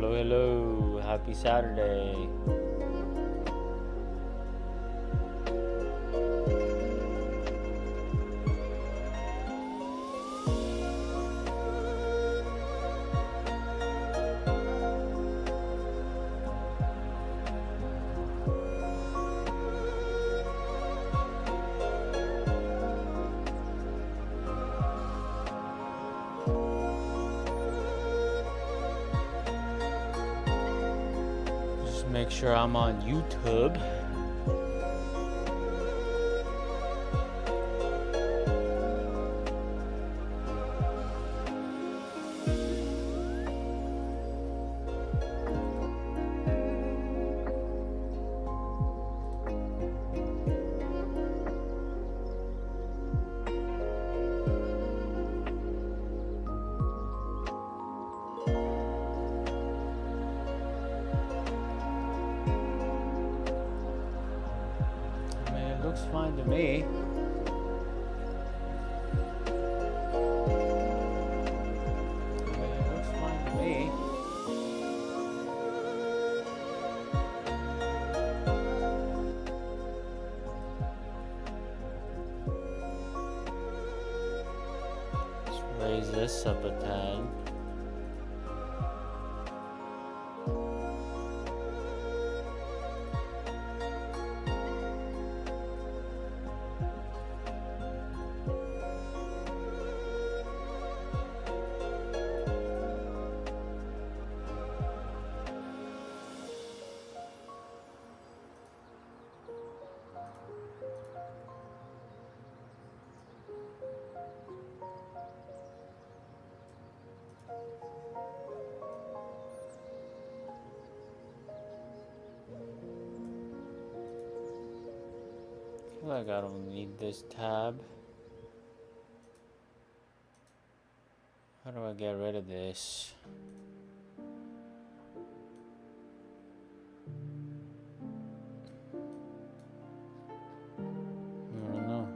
Hello, hello. Happy Saturday. Just make sure I'm on YouTube. I mean, it looks fine to me. It looks fine to me. Let's raise this up a tad. I feel like I don't need this tab. How do I get rid of this? I don't know.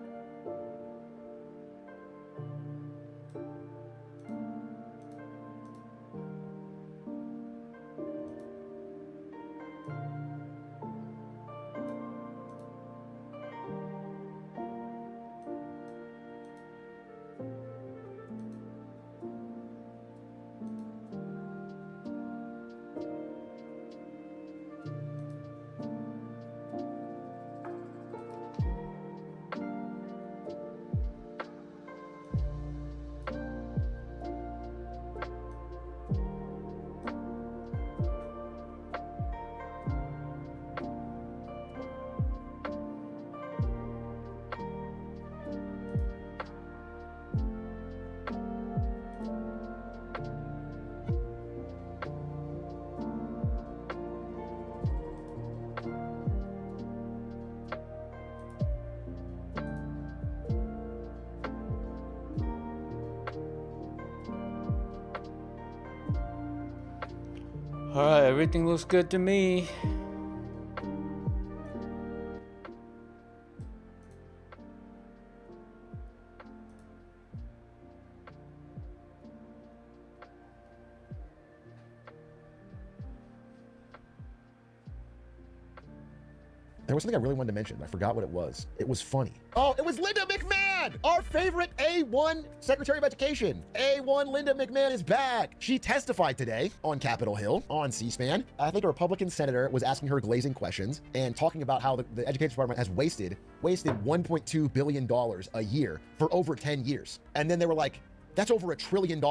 Alright, everything looks good to me. There was something I really wanted to mention. I forgot what it was. It was funny. Oh, it was Linda McMahon, our favorite A1 Secretary of Education. A1 Linda McMahon is back. She testified today on Capitol Hill on C-SPAN. I think a Republican senator was asking her glazing questions and talking about how the Education Department has wasted $1.2 billion a year for over 10 years. And then they were like, that's over $1 trillion.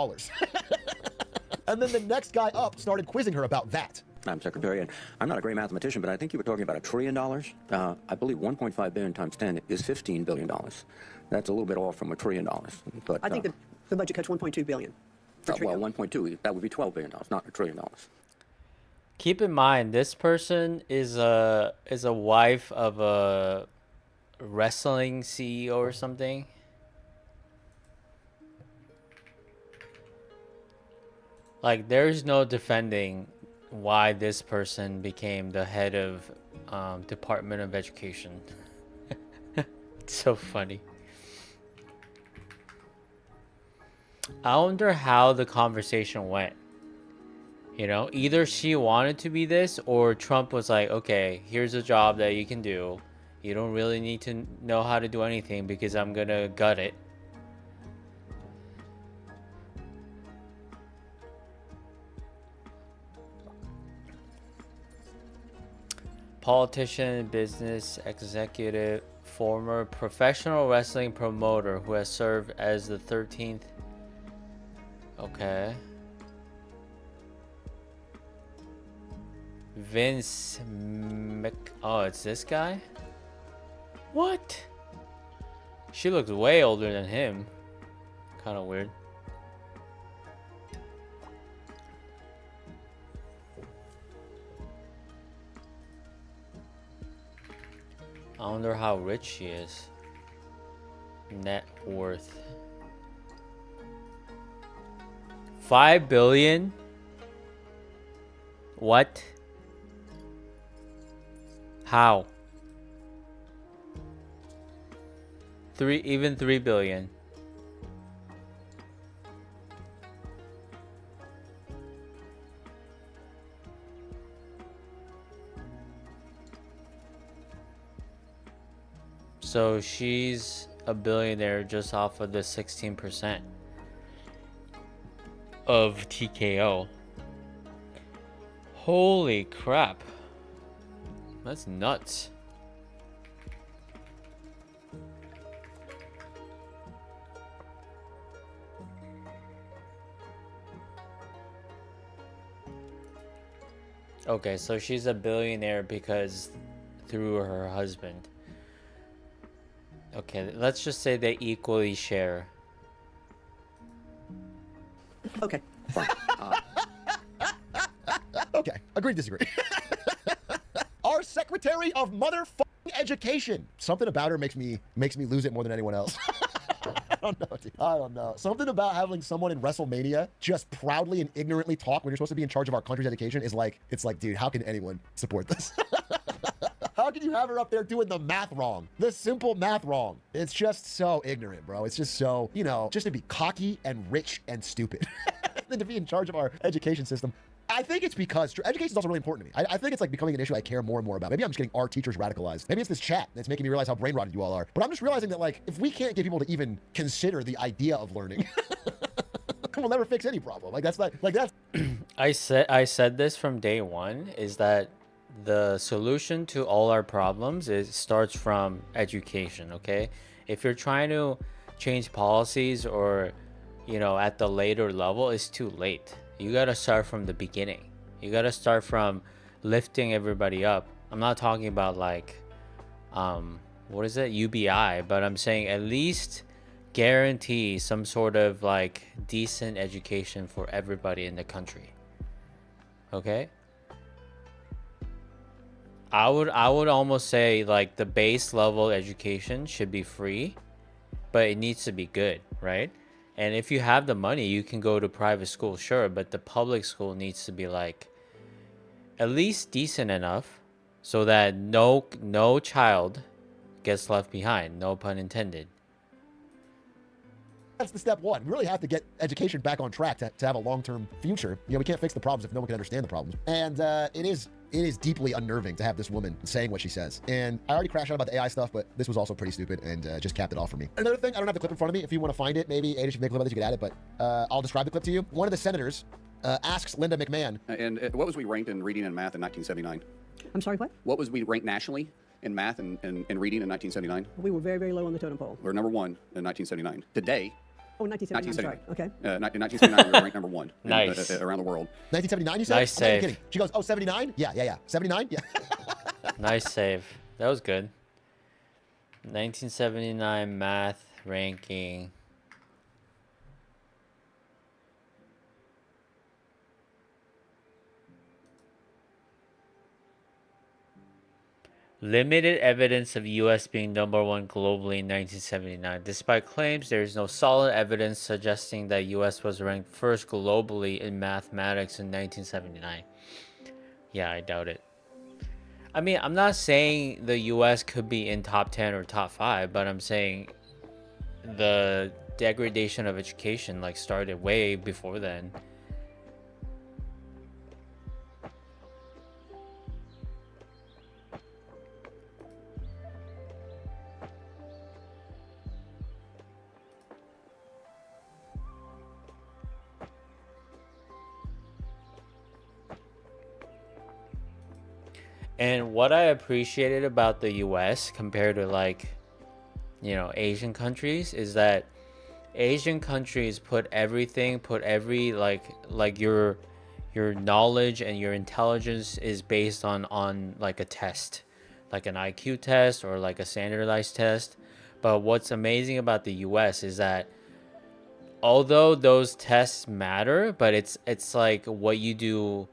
And then the next guy up started quizzing her about that. Madam Secretary, and I'm not a great mathematician, but I think you were talking about $1 trillion. I believe 1.5 billion times 10 is $15 billion. That's a little bit off from $1 trillion. But I think the budget cuts 1.2 billion. well, 1.2, that would be $12 billion, not $1 trillion. Keep in mind, this person is a wife of a wrestling CEO or something. Like, there's no defending why this person became the head of Department of Education. It's so funny. I wonder how the conversation went. You know, either she wanted to be this, or Trump was like, okay, here's a job that you can do. You don't really need to know how to do anything because I'm gonna gut it. Politician, business executive, former professional wrestling promoter who has served as the 13th. Okay. Vince Mc... Oh, it's this guy? What? She looks way older than him. Kind of weird. I wonder how rich she is. Net worth. 5 billion? What? How? Even 3 billion. So she's a billionaire just off of the 16% of TKO. Holy crap. That's nuts. Okay, so she's a billionaire because through her husband. Okay, let's just say they equally share. Okay. Okay, agree to disagree. Our Secretary of Motherfucking Education. Something about her makes me lose it more than anyone else. I don't know, dude. I don't know. Something about having someone in WrestleMania just proudly and ignorantly talk when you're supposed to be in charge of our country's education is like, it's like, dude, how can anyone support this? How can you have her up there doing the math wrong? The simple math wrong. It's just so ignorant, bro. It's just so, you know, just to be cocky and rich and stupid. Than to be in charge of our education system. I think it's because education is also really important to me. I think it's like becoming an issue I care more and more about. Maybe I'm just getting our teachers radicalized. Maybe it's this chat that's making me realize how brain rotted you all are. But I'm just realizing that, like, if we can't get people to even consider the idea of learning, we'll never fix any problem. Like, that's not, like, that's... I said this from day one, is that the solution to all our problems starts from education, okay? If you're trying to change policies or, you know, at the later level, it's too late. You gotta start from the beginning. You gotta start from lifting everybody up. I'm not talking about like, what is it? UBI, but I'm saying at least guarantee some sort of like decent education for everybody in the country. Okay? I would almost say like the base level education should be free, but it needs to be good, right? And if you have the money, you can go to private school, sure, but the public school needs to be like at least decent enough so that no child gets left behind, no pun intended. That's the step one. We really have to get education back on track to have a long-term future. You know, we can't fix the problems if no one can understand the problems. And it is deeply unnerving to have this woman saying what she says. And I already crashed out about the AI stuff, but this was also pretty stupid and just capped it off for me. Another thing, I don't have the clip in front of me. If you want to find it, maybe Ada should make a clip of this, you could add it, but I'll describe the clip to you. One of the senators asks Linda McMahon. And what was we ranked in reading and math in 1979? I'm sorry, what? What was we ranked nationally in math and reading in 1979? We were very, very low on the totem pole. We were number one in 1979. Today, Oh, 1979. I'm sorry. Okay. in 1979, we were ranked number one Nice. around the world. 1979, you said? Nice I'm not even save. kidding. She goes, oh, 79? Yeah. 79? Yeah. Nice save. That was good. 1979 math ranking. Limited evidence of US being number one globally in 1979. Despite claims, there is no solid evidence suggesting that US was ranked first globally in mathematics in 1979. Yeah, I doubt it. I mean, I'm not saying the US could be in top 10 or top 5, but I'm saying the degradation of education like started way before then. And what I appreciated about the US compared to like, Asian countries is that Asian countries put everything, put every like your knowledge and your intelligence is based on like a test, like an IQ test or like a standardized test. But what's amazing about the US is that although those tests matter, but it's like what you do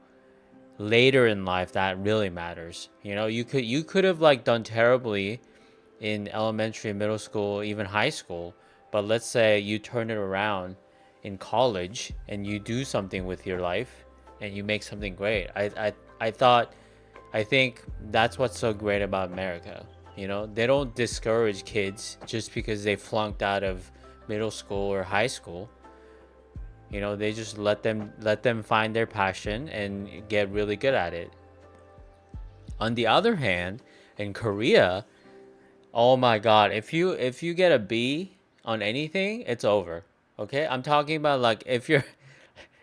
later in life that really matters. You could have like done terribly in elementary, middle school, even high school, but let's say you turn it around in college and you do something with your life and you make something great. I think that's what's so great about America. They don't discourage kids just because they flunked out of middle school or high school. They just let them find their passion and get really good at it. On the other hand, in Korea, oh my God, if you get a B on anything, it's over. Okay? I'm talking about like if you're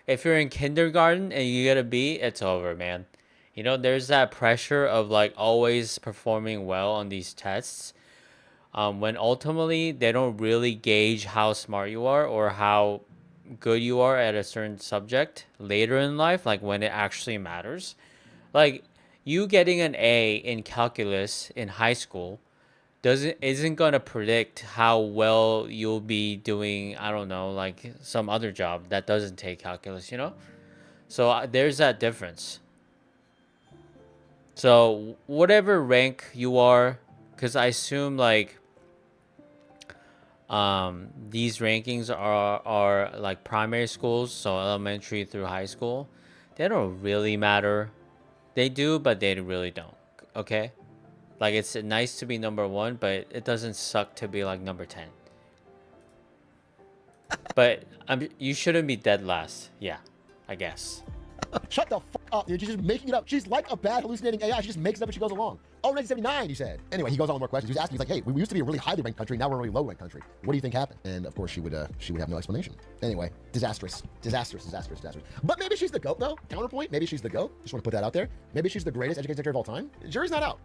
in kindergarten and you get a B, it's over, man. There's that pressure of like always performing well on these tests. When ultimately they don't really gauge how smart you are or how good you are at a certain subject later in life, like when it actually matters. Like you getting an A in calculus in high school isn't gonna predict how well you'll be doing, I don't know, like some other job that doesn't take calculus. So there's that difference. So whatever rank you are, because I assume like these rankings are like primary schools, so elementary through high school, they don't really matter. They do, but they really don't. Okay, like it's nice to be number 1, but it doesn't suck to be like number 10. But you shouldn't be dead last. Yeah, I guess. Shut the fuck up, dude. She's just making it up. She's like a bad hallucinating AI. She just makes it up as she goes along. Oh, 1979, he said. Anyway, he goes on with more questions. He was asking, he's like, hey, we used to be a really highly ranked country. Now we're a really low ranked country. What do you think happened? And of course, she would have no explanation. Anyway, disastrous. But maybe she's the GOAT, though. Counterpoint, maybe she's the GOAT. Just want to put that out there. Maybe she's the greatest education secretary of all time. Jury's not out.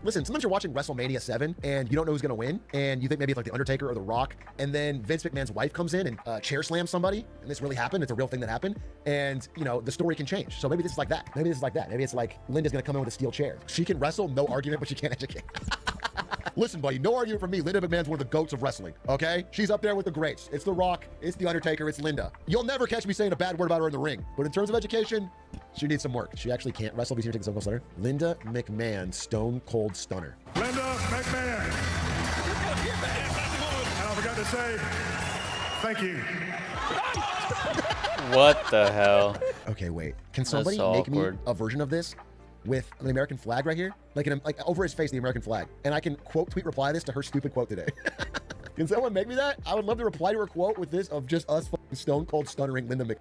Listen, sometimes you're watching WrestleMania 7 and you don't know who's going to win. And you think maybe it's like The Undertaker or The Rock. And then Vince McMahon's wife comes in and chair slams somebody. And this really happened. It's a real thing that happened. And, the story can change. So maybe this is like that. Maybe it's like Linda's going to come in with a steel chair. She can wrestle, no argument, but she can't educate. Listen, buddy, no argument from me. Linda McMahon's one of the GOATs of wrestling, okay? She's up there with the greats. It's The Rock, it's The Undertaker, it's Linda. You'll never catch me saying a bad word about her in the ring. But in terms of education, she needs some work. She actually can't wrestle. He's here to take the Stone Cold Stunner. Linda McMahon, Stone Cold Stunner. Linda McMahon. And I forgot to say, thank you. What the hell? Okay, wait. Can somebody so make awkward. me a version of this with the American flag right here? Like over his face, the American flag. And I can quote, tweet, reply this to her stupid quote today. Can someone make me that? I would love to reply to her quote with this of just us fucking Stone Cold Stunnering Linda Mc...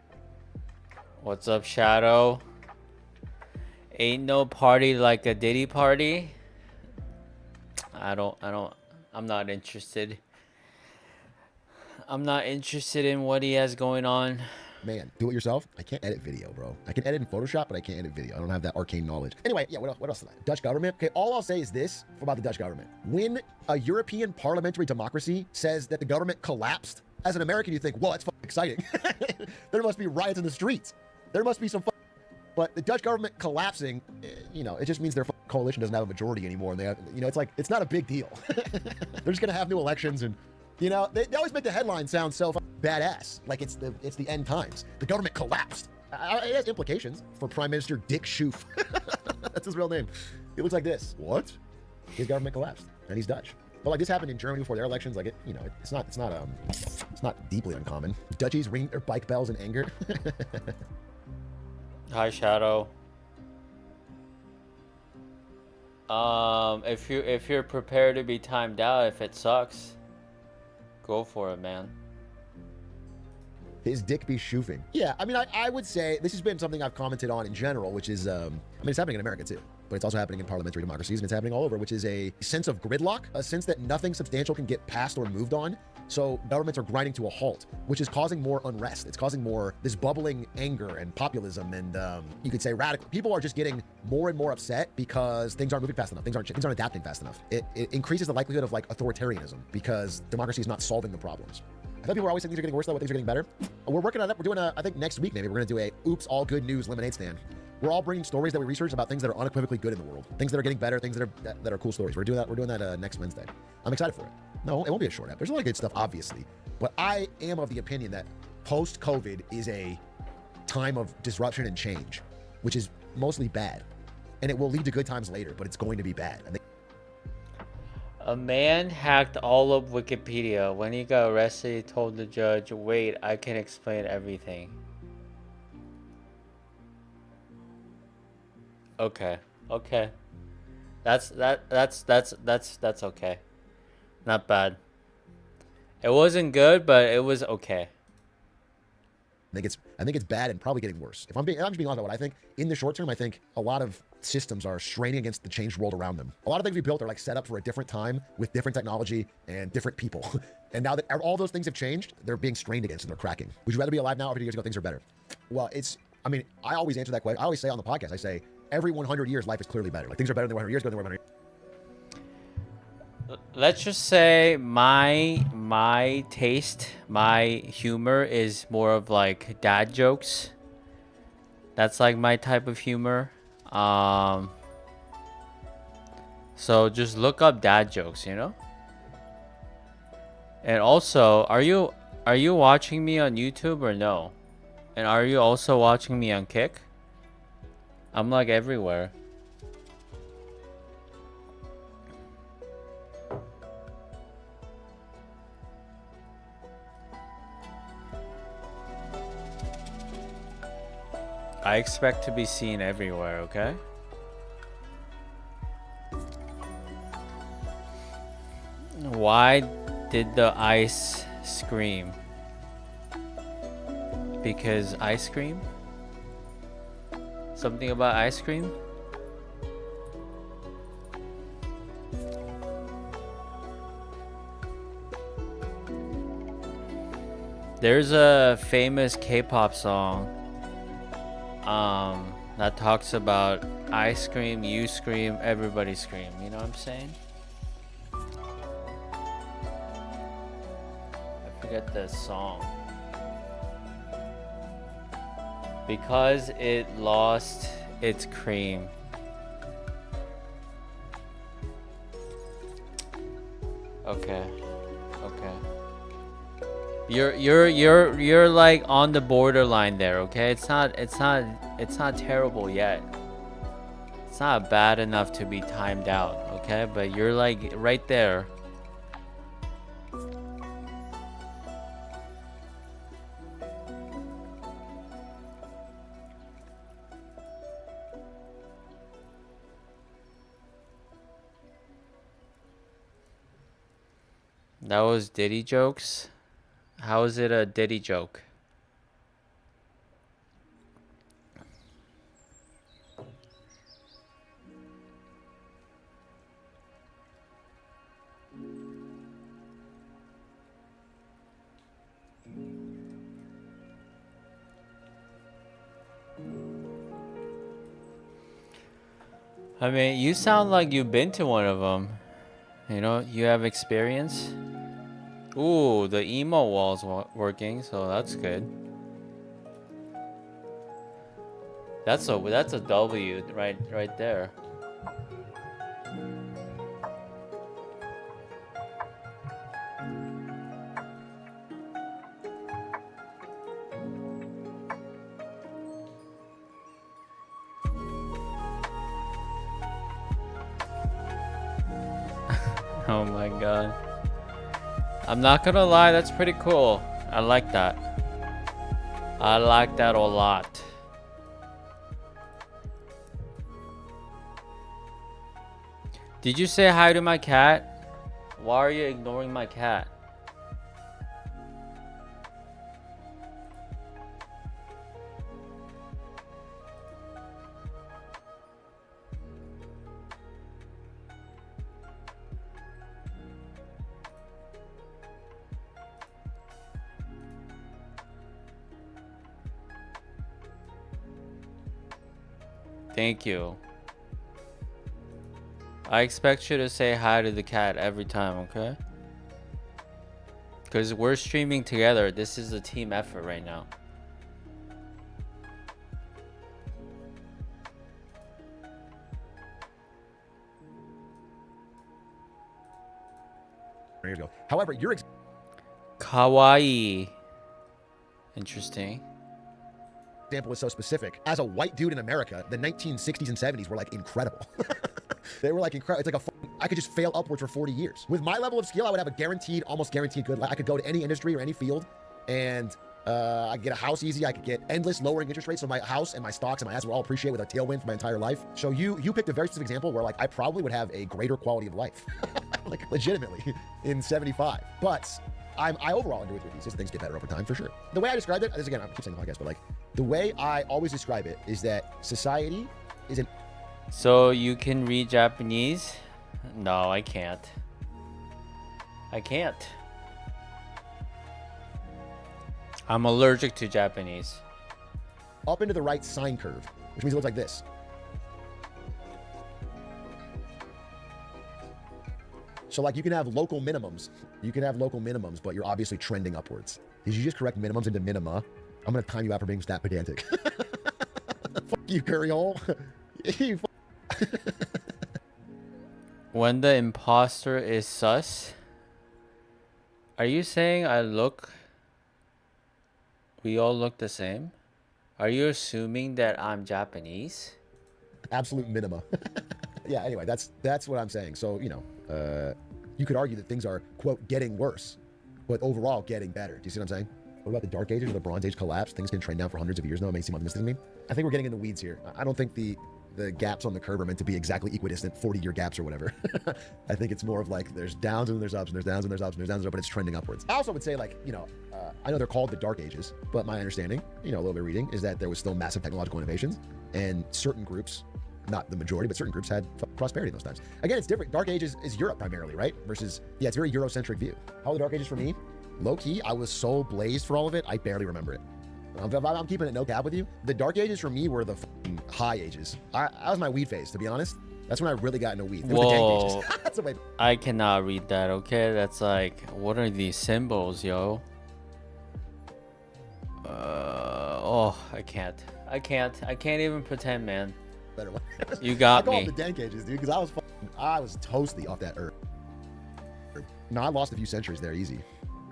What's up, Shadow? Ain't no party like a Diddy party. I'm not interested. I'm not interested in what he has going on. Man, do it yourself. I can't edit video, bro. I can edit in Photoshop, but I can't edit video. I don't have that arcane knowledge. Anyway, yeah, what else? Dutch government. Okay, all I'll say is this about the Dutch government. When a European parliamentary democracy says that the government collapsed, as an American, you think, well, that's fucking exciting. There must be riots in the streets. There must be some but the Dutch government collapsing, it just means their coalition doesn't have a majority anymore. And they have, it's like, it's not a big deal. They're just going to have new elections and, they always make the headline sound so badass, like it's the end times. The government collapsed. It has implications for Prime Minister Dick Schoof. That's his real name. It looks like this. What? His government collapsed, and he's Dutch. But like this happened in Germany before their elections. Like it's not deeply uncommon. Dutchies ring their bike bells in anger. Hi, Shadow. If you're prepared to be timed out, if it sucks, go for it, man. His dick be shoofing. Yeah, I mean, I would say this has been something I've commented on in general, which is, I mean, it's happening in America too, but it's also happening in parliamentary democracies, and it's happening all over, which is a sense of gridlock, a sense that nothing substantial can get passed or moved on. So governments are grinding to a halt, which is causing more unrest. It's causing more this bubbling anger and populism, and you could say radical. People are just getting more and more upset because things aren't moving fast enough. Things aren't adapting fast enough. It increases the likelihood of like authoritarianism because democracy is not solving the problems. I thought people were always saying things are getting worse, though, but things are getting better. We're working on that. We're doing I think next week, maybe, we're going to do a Oops, All Good News lemonade stand. We're all bringing stories that we researched about things that are unequivocally good in the world. Things that are getting better, things that are cool stories. We're doing that next Wednesday. I'm excited for it. No, it won't be a short app. There's a lot of good stuff, obviously. But I am of the opinion that post-COVID is a time of disruption and change, which is mostly bad. And it will lead to good times later, but it's going to be bad. A man hacked all of Wikipedia. When he got arrested, he told the judge, "Wait, I can explain everything." Okay. That's okay. Not bad. It wasn't good, but it was okay. I think it's bad and probably getting worse. I'm just being honest about what I think. In the short term, I think a lot of systems are straining against the changed world around them. A lot of things we built are like set up for a different time with different technology and different people. And now that all those things have changed, they're being strained against and they're cracking. Would you rather be alive now or 50 years ago things are better? Well, I mean, I always answer that question. I always say on the podcast, I say every 100 years, life is clearly better. Like things are better than 100 years ago than 100 years. Let's just say my taste, my humor is more of like dad jokes. That's like my type of humor. So just look up dad jokes, you know? And also, are you watching me on YouTube or no? And are you also watching me on Kick? I'm like everywhere. I expect to be seen everywhere, okay? Why did the ice scream? Because ice cream? Something about ice cream? There's a famous K-pop song that talks about I scream, you scream, everybody scream. You know what I'm saying? I forget the song. Because it lost its cream. Okay. You're like on the borderline there, okay? It's not terrible yet. It's not bad enough to be timed out, okay? But you're like right there. That was Diddy jokes. How is it a Diddy joke? I mean, you sound like you've been to one of them. You know, you have experience. Ooh, the emo wall's working, so that's good. That's a W right there. Oh my god. I'm not gonna lie, that's pretty cool. I like that. I like that a lot. Did you say hi to my cat? Why are you ignoring my cat? Thank you. I expect you to say hi to the cat every time, okay? Because we're streaming together. This is a team effort right now. There you go. However, your Kawaii. Interesting. example was so specific. As a white dude in America, the 1960s and 70s were like incredible. They were like incredible. It's like I could just fail upwards for 40 years. With my level of skill, I would have a guaranteed, almost guaranteed good life. I could go to any industry or any field and I get a house easy. I could get endless lowering interest rates. So my house and my stocks and my assets will all appreciate with a tailwind for my entire life. So you picked a very specific example where like I probably would have a greater quality of life, like legitimately in 75. But I overall agree with you. These things get better over time for sure. The way I described it, this again, I keep saying the podcast, but like the way I always describe it is that society is an. So you can read Japanese? No, I can't. I can't. I'm allergic to Japanese. Up into the right sine curve, which means it looks like this. So like you can have local minimums. You can have local minimums, but you're obviously trending upwards. Did you just correct minimums into minima? I'm going to time you out for being that pedantic. Fuck you, curry hole. You When the imposter is sus? Are you saying we all look the same? Are you assuming that I'm Japanese? absolute minima. Yeah, anyway, that's what I'm saying. So, you know, you could argue that things are, quote, getting worse, but overall getting better. Do you see what I'm saying? What about the Dark Ages or the Bronze Age collapse? Things can trend down for hundreds of years now. It may seem optimistic to me. I think we're getting in the weeds here. I don't think the gaps on the curve are meant to be exactly equidistant 40-year gaps or whatever. I think it's more of like there's downs and there's ups and there's downs and there's ups and there's downs, but it's trending upwards. I also would say like, you know, I know they're called the Dark Ages, but my understanding, you know, a little bit of reading is that there was still massive technological innovations and certain groups, not the majority, but certain groups had prosperity in those times. Again, it's different. Dark Ages is Europe primarily, right? Versus, yeah, it's very Eurocentric view. How were the Dark Ages for me? Low key, I was so blazed for all of it, I barely remember it. I'm keeping it no cap with you. The Dark Ages for me were the high ages. That was my weed phase, to be honest. That's when I really got into weed. It was the dank ages. That's what I cannot read that, okay? That's like, what are these symbols, yo? Oh, I can't even pretend, man. better one. You got I call me. them the dank ages, dude, because I was toasty off that herb. No, I lost a few centuries there, easy.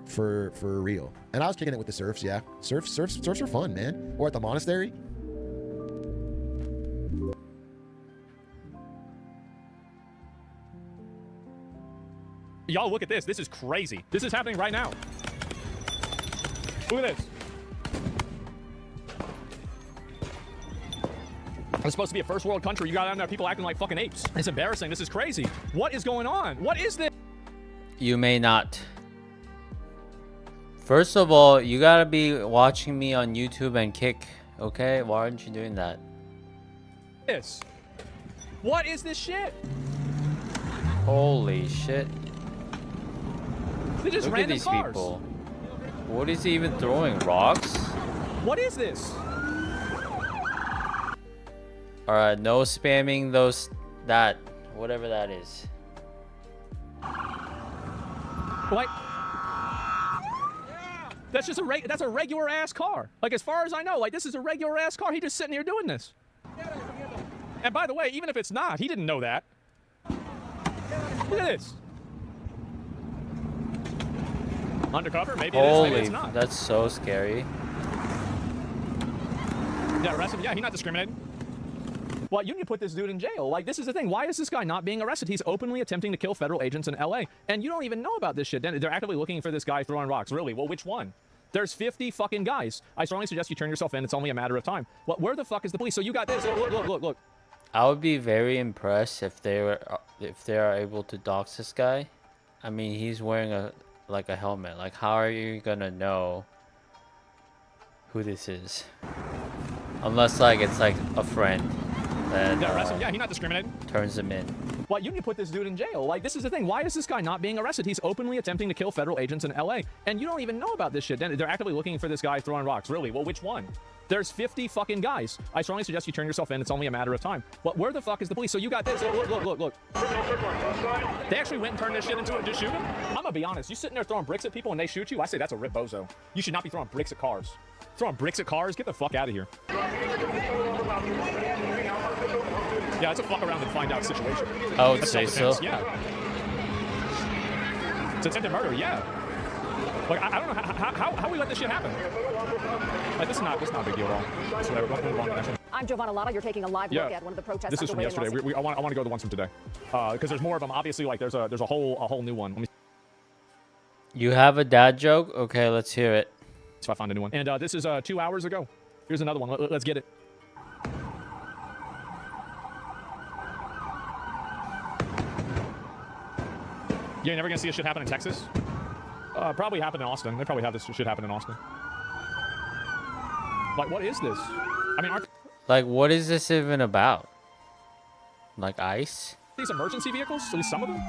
For real. And I was kicking it with the serfs, yeah. Serfs are fun, man. Or at the monastery. Y'all look at this. This is crazy. This is happening right now. Look at this. It's supposed to be a first world country. You got out there people acting like fucking apes. It's embarrassing. This is crazy. What is going on? What is this? You may not. First of all, you gotta be watching me on YouTube and Kick, okay? Why aren't you doing that? What is this shit? Holy shit. They're just Look at random these cars. people. What is he even throwing? Rocks? What is this? Alright, no spamming whatever that is. Like, that's just that's a regular ass car. Like, as far as I know, like, this is a regular ass car. He just sitting here doing this. And by the way, even if it's not, he didn't know that. Look at this. Undercover, maybe it is, maybe it's not. That's so scary. Yeah, arrest him. Yeah, he's not discriminating. Well, you need to put this dude in jail. Like, this is the thing. Why is this guy not being arrested? He's openly attempting to kill federal agents in LA. And you don't even know about this shit. They're actively looking for this guy throwing rocks. Really? Well, which one? There's 50 fucking guys. I strongly suggest you turn yourself in. It's only a matter of time. Well, where the fuck is the police? So you got this. Look. I would be very impressed if they are able to dox this guy. I mean, he's wearing a helmet. Like, how are you gonna know who this is? Unless like it's like a friend that Yeah, arrest him. Yeah, he's not discriminating. turns him in. Well, you need to put this dude in jail. Like, this is the thing. Why is this guy not being arrested? He's openly attempting to kill federal agents in LA. And you don't even know about this shit. They're actively looking for this guy throwing rocks. Really? Well, which one? There's 50 fucking guys. I strongly suggest you turn yourself in. It's only a matter of time. But where the fuck is the police? So you got this. Look. They actually went and turned this shit into it. Just shoot them? I'm gonna be honest. You sitting there throwing bricks at people and they shoot you? I say that's a rip bozo. You should not be throwing bricks at cars. Throwing bricks at cars? Get the fuck out of here. Yeah, it's a fuck around and find out situation. I would That's say so. self-defense, Yeah. It's attempted murder, yeah. Like, I don't know how we let this shit happen. Like, this is not a big deal at all. So, we're going to move on to the next one. I'm Giovanna Lotta. You're taking a live look at one of the protests. This is from yesterday. I want to go to the ones from today, because there's more of them. Obviously, like there's a whole new one. Let me You have a dad joke? Okay, let's hear it. see if I find a new one. And this is 2 hours ago. Here's another one. Let's get it. You ain't never gonna see this shit happen in Texas? Probably happen in Austin. They probably have this shit happen in Austin. Like, what is this? I mean, aren't Like, what is this even about? Like ice? these emergency vehicles? At least some of them?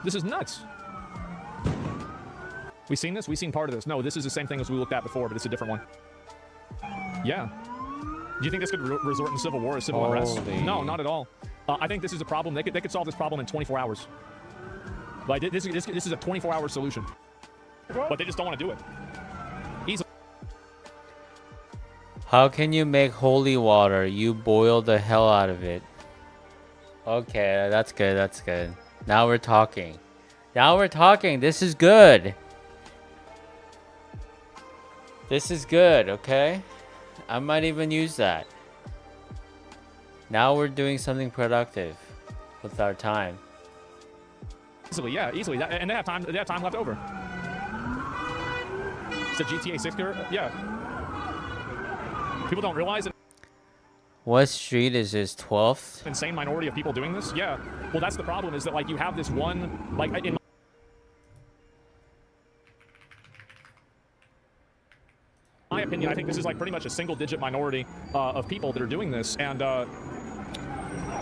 This is nuts. We seen this? We seen part of this. No, this is the same thing as we looked at before, but it's a different one. Yeah. Do you think this could resort in civil war or civil unrest? Holy. No, not at all. I think this is a problem. They could solve this problem in 24 hours. Like, this is a 24-hour solution. But they just don't want to do it. Easily. How can you make holy water? You boil the hell out of it. Okay, that's good. That's good. Now we're talking. Now we're talking. This is good. This is good, okay? I might even use that. Now we're doing something productive with our time. Easily, yeah, easily. And they have time. They have time left over. It's a GTA 6 here. Yeah. People don't realize it. What street is this? 12th? Insane minority of people doing this. Yeah. Well, that's the problem. Is that like you have this one like in my opinion, I think this is like pretty much a single-digit minority of people that are doing this, and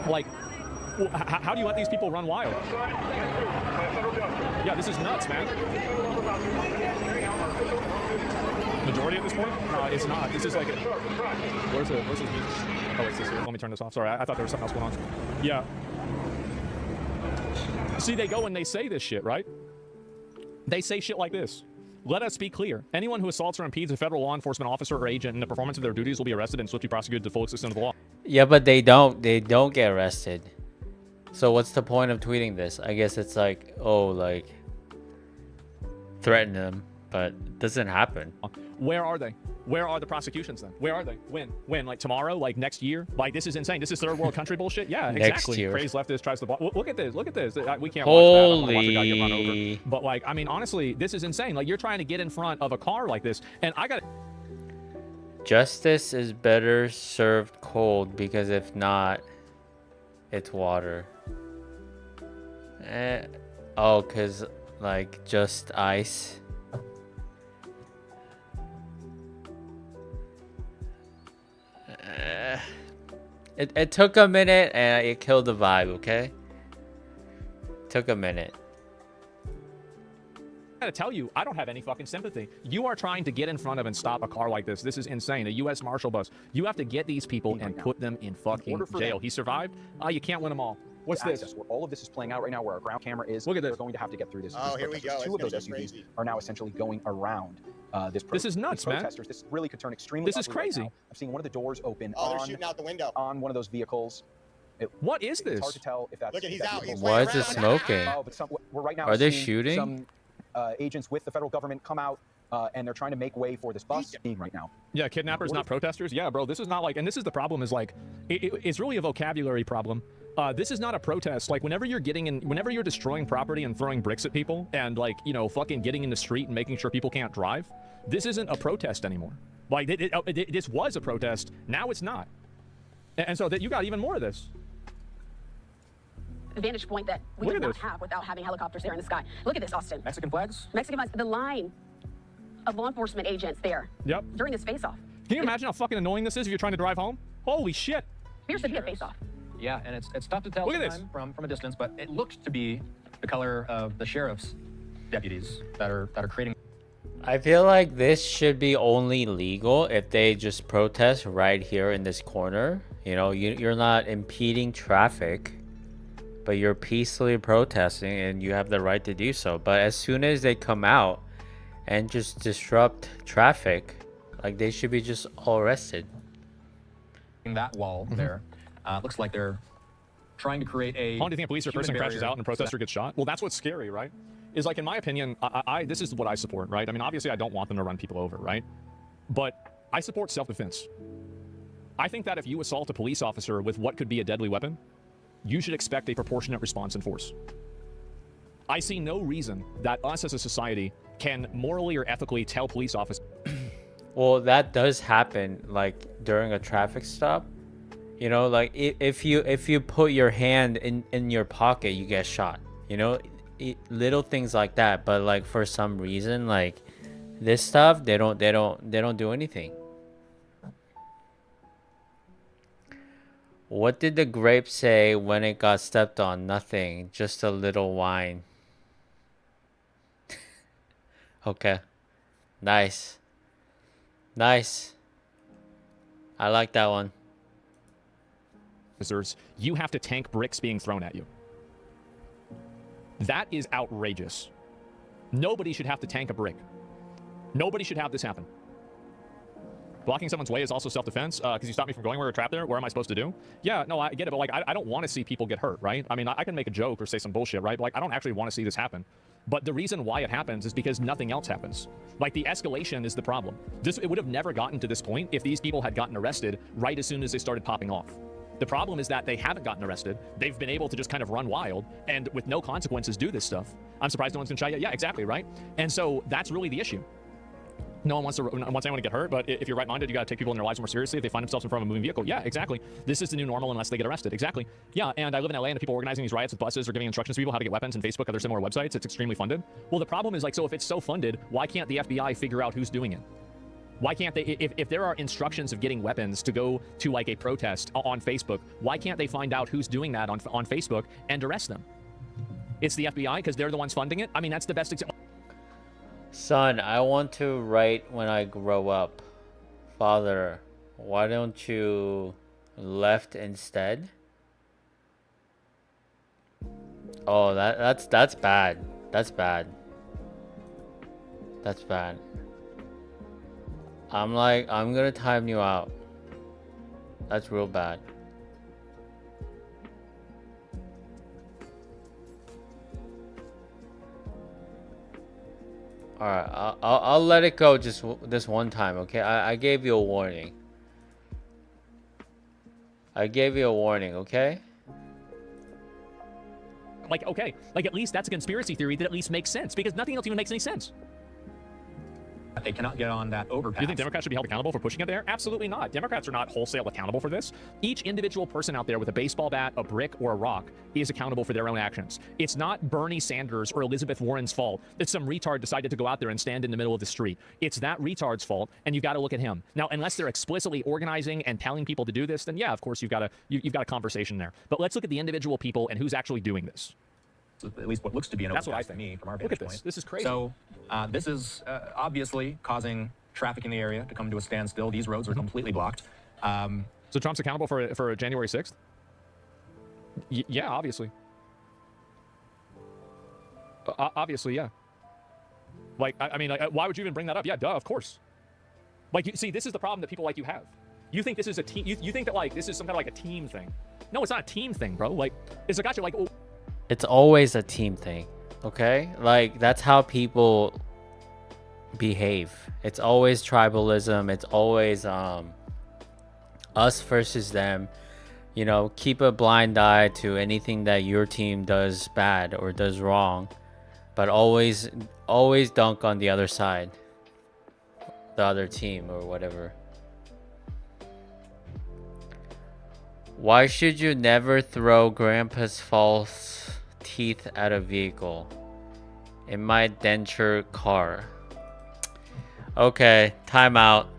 like, how do you let these people run wild? Yeah, this is nuts, man. Majority at this point? It's not. This is like, where's this music? Oh, it's this here. Let me turn this off. Sorry, I thought there was something else going on. Yeah. See, they go and they say this shit, right? They say shit like this. Let us be clear. Anyone who assaults or impedes a federal law enforcement officer or agent in the performance of their duties will be arrested and swiftly prosecuted to the full extent of the law. Yeah, but they don't get arrested. So what's the point of tweeting this? I guess it's like, oh, like, threaten them, but it doesn't happen. Where are they? Where are the prosecutions then? Where are they? When? Like tomorrow? Like next year? Like this is insane. This is third world country bullshit. Yeah, Next exactly. year. Crazed leftist tries to block. Look at this. Look at this. We can't Holy. watch that. I don't wanna watch a guy get run over. But like, I mean, honestly, this is insane. Like you're trying to get in front of a car like this, and I got. Justice is better served cold because if not, it's water. Oh, cause like just ice. It took a minute and it killed the vibe, okay? Took a minute. I gotta tell you, I don't have any fucking sympathy. You are trying to get in front of and stop a car like this. This is insane. A U.S. Marshal bus. You have to get these people and put them in fucking jail. He survived. You can't win them all. What's this? Where all of this is playing out right now, where our ground camera is. Look at this. We're going to have to get through this. Oh, here we go. Two of those SUVs are now essentially going around this. This is nuts, man. Protesters. This really could turn extremely. This is ugly right crazy. now. I'm seeing one of the doors open. Oh, they're shooting out the window. On one of those vehicles. What is It's hard this? to tell if that's. Look at he's out. He's Why is playing it around. smoking? Oh, but we're right now. Are they seeing shooting? Some agents with the federal government come out. And they're trying to make way for this bus right now. Yeah, kidnappers, not protesters. Yeah, bro, this is not like, and this is the problem is like, it's really a vocabulary problem. This is not a protest. Like whenever you're destroying property and throwing bricks at people and like, you know, fucking getting in the street and making sure people can't drive, this isn't a protest anymore. Like this was a protest. Now it's not. And so that you got even more of this. Vantage point that we do not have without having helicopters there in the sky. Look at this, Austin. Mexican flags? Mexican flags. The line of law enforcement agents there. Yep. During this face-off. Can you imagine how fucking annoying this is if you're trying to drive home? Holy shit. Appears to be a face-off. Yeah, and it's tough to tell Look at sometimes from a distance, but it looks to be the color of the sheriff's deputies that are creating. I feel like this should be only legal if they just protest right here in this corner. You know, you're not impeding traffic, but you're peacefully protesting and you have the right to do so. But as soon as they come out and just disrupt traffic, like, they should be just all arrested. That wall there, looks like they're trying to create a. How long do you think a police or person crashes out and a protester gets shot? Well, that's what's scary, right? Is like, in my opinion, this is what I support, right? I mean, obviously, I don't want them to run people over, right? But I support self-defense. I think that if you assault a police officer with what could be a deadly weapon, you should expect a proportionate response in force. I see no reason that us as a society can morally or ethically tell police officers. Well, that does happen, like, during a traffic stop. You know, like, if you put your hand in your pocket, you get shot. You know, little things like that. But, like, for some reason, like, this stuff, they don't do anything. What did the grape say when it got stepped on? Nothing, just a little wine. Okay, nice. I like that one. You have to tank bricks being thrown at you. That is outrageous. Nobody should have to tank a brick. Nobody should have this happen. Blocking someone's way is also self-defense, because you stop me from going where we're trapped there. What am I supposed to do? Yeah, no, I get it, but, like, I don't want to see people get hurt, right? I mean, I can make a joke or say some bullshit, right? But, like, I don't actually want to see this happen. But the reason why it happens is because nothing else happens. Like, the escalation is the problem. It would have never gotten to this point if these people had gotten arrested right as soon as they started popping off. The problem is that they haven't gotten arrested. They've been able to just kind of run wild and with no consequences do this stuff. I'm surprised no one's been shot yet. Yeah, exactly, right? And so that's really the issue. No one wants anyone to get hurt, but if you're right-minded, you got to take people in their lives more seriously if they find themselves in front of a moving vehicle. Yeah, exactly. This is the new normal unless they get arrested. Exactly. Yeah, and I live in LA, and the people organizing these riots with buses or giving instructions to people how to get weapons and Facebook, other similar websites, it's extremely funded. Well, the problem is, like, so if it's so funded, why can't the FBI figure out who's doing it? Why can't they, if there are instructions of getting weapons to go to, like, a protest on Facebook, why can't they find out who's doing that on Facebook and arrest them? It's the FBI because they're the ones funding it? I mean, that's the best example. Son, I want to write when I grow up. Father, why don't you left instead? Oh, that's bad. That's bad. That's bad. I'm gonna time you out. That's real bad. Alright, I'll let it go just this one time, okay? I gave you a warning. Okay? Like, okay, like, at least that's a conspiracy theory that at least makes sense, because nothing else even makes any sense. They cannot get on that overpass. Do you think Democrats should be held accountable for pushing it there? Absolutely not. Democrats are not wholesale accountable for this. Each individual person out there with a baseball bat, a brick, or a rock is accountable for their own actions. It's not Bernie Sanders or Elizabeth Warren's fault that some retard decided to go out there and stand in the middle of the street. It's that retard's fault, and you've got to look at him. Now, unless they're explicitly organizing and telling people to do this, then yeah, of course, you've got a conversation there. But let's look at the individual people and who's actually doing this. At least what looks to be an overpass to me from our vantage point. This is crazy. So this is obviously causing traffic in the area to come to a standstill. These roads are completely blocked. So Trump's accountable for January 6th? Yeah, obviously. Obviously, yeah. Like, I mean, why would you even bring that up? Yeah, duh, of course. Like, you see, this is the problem that people like you have. You think this is a team. You think that, like, this is some kind of like a team thing. No, it's not a team thing, bro. Like, it's a gotcha. Like, oh. It's always a team thing, okay? Like, that's how people behave. It's always tribalism. It's always us versus them. You know, keep a blind eye to anything that your team does bad or does wrong, but always dunk on the other side, the other team or whatever. Why should you never throw Grandpa's false teeth at a vehicle? In my denture car. Okay, time out.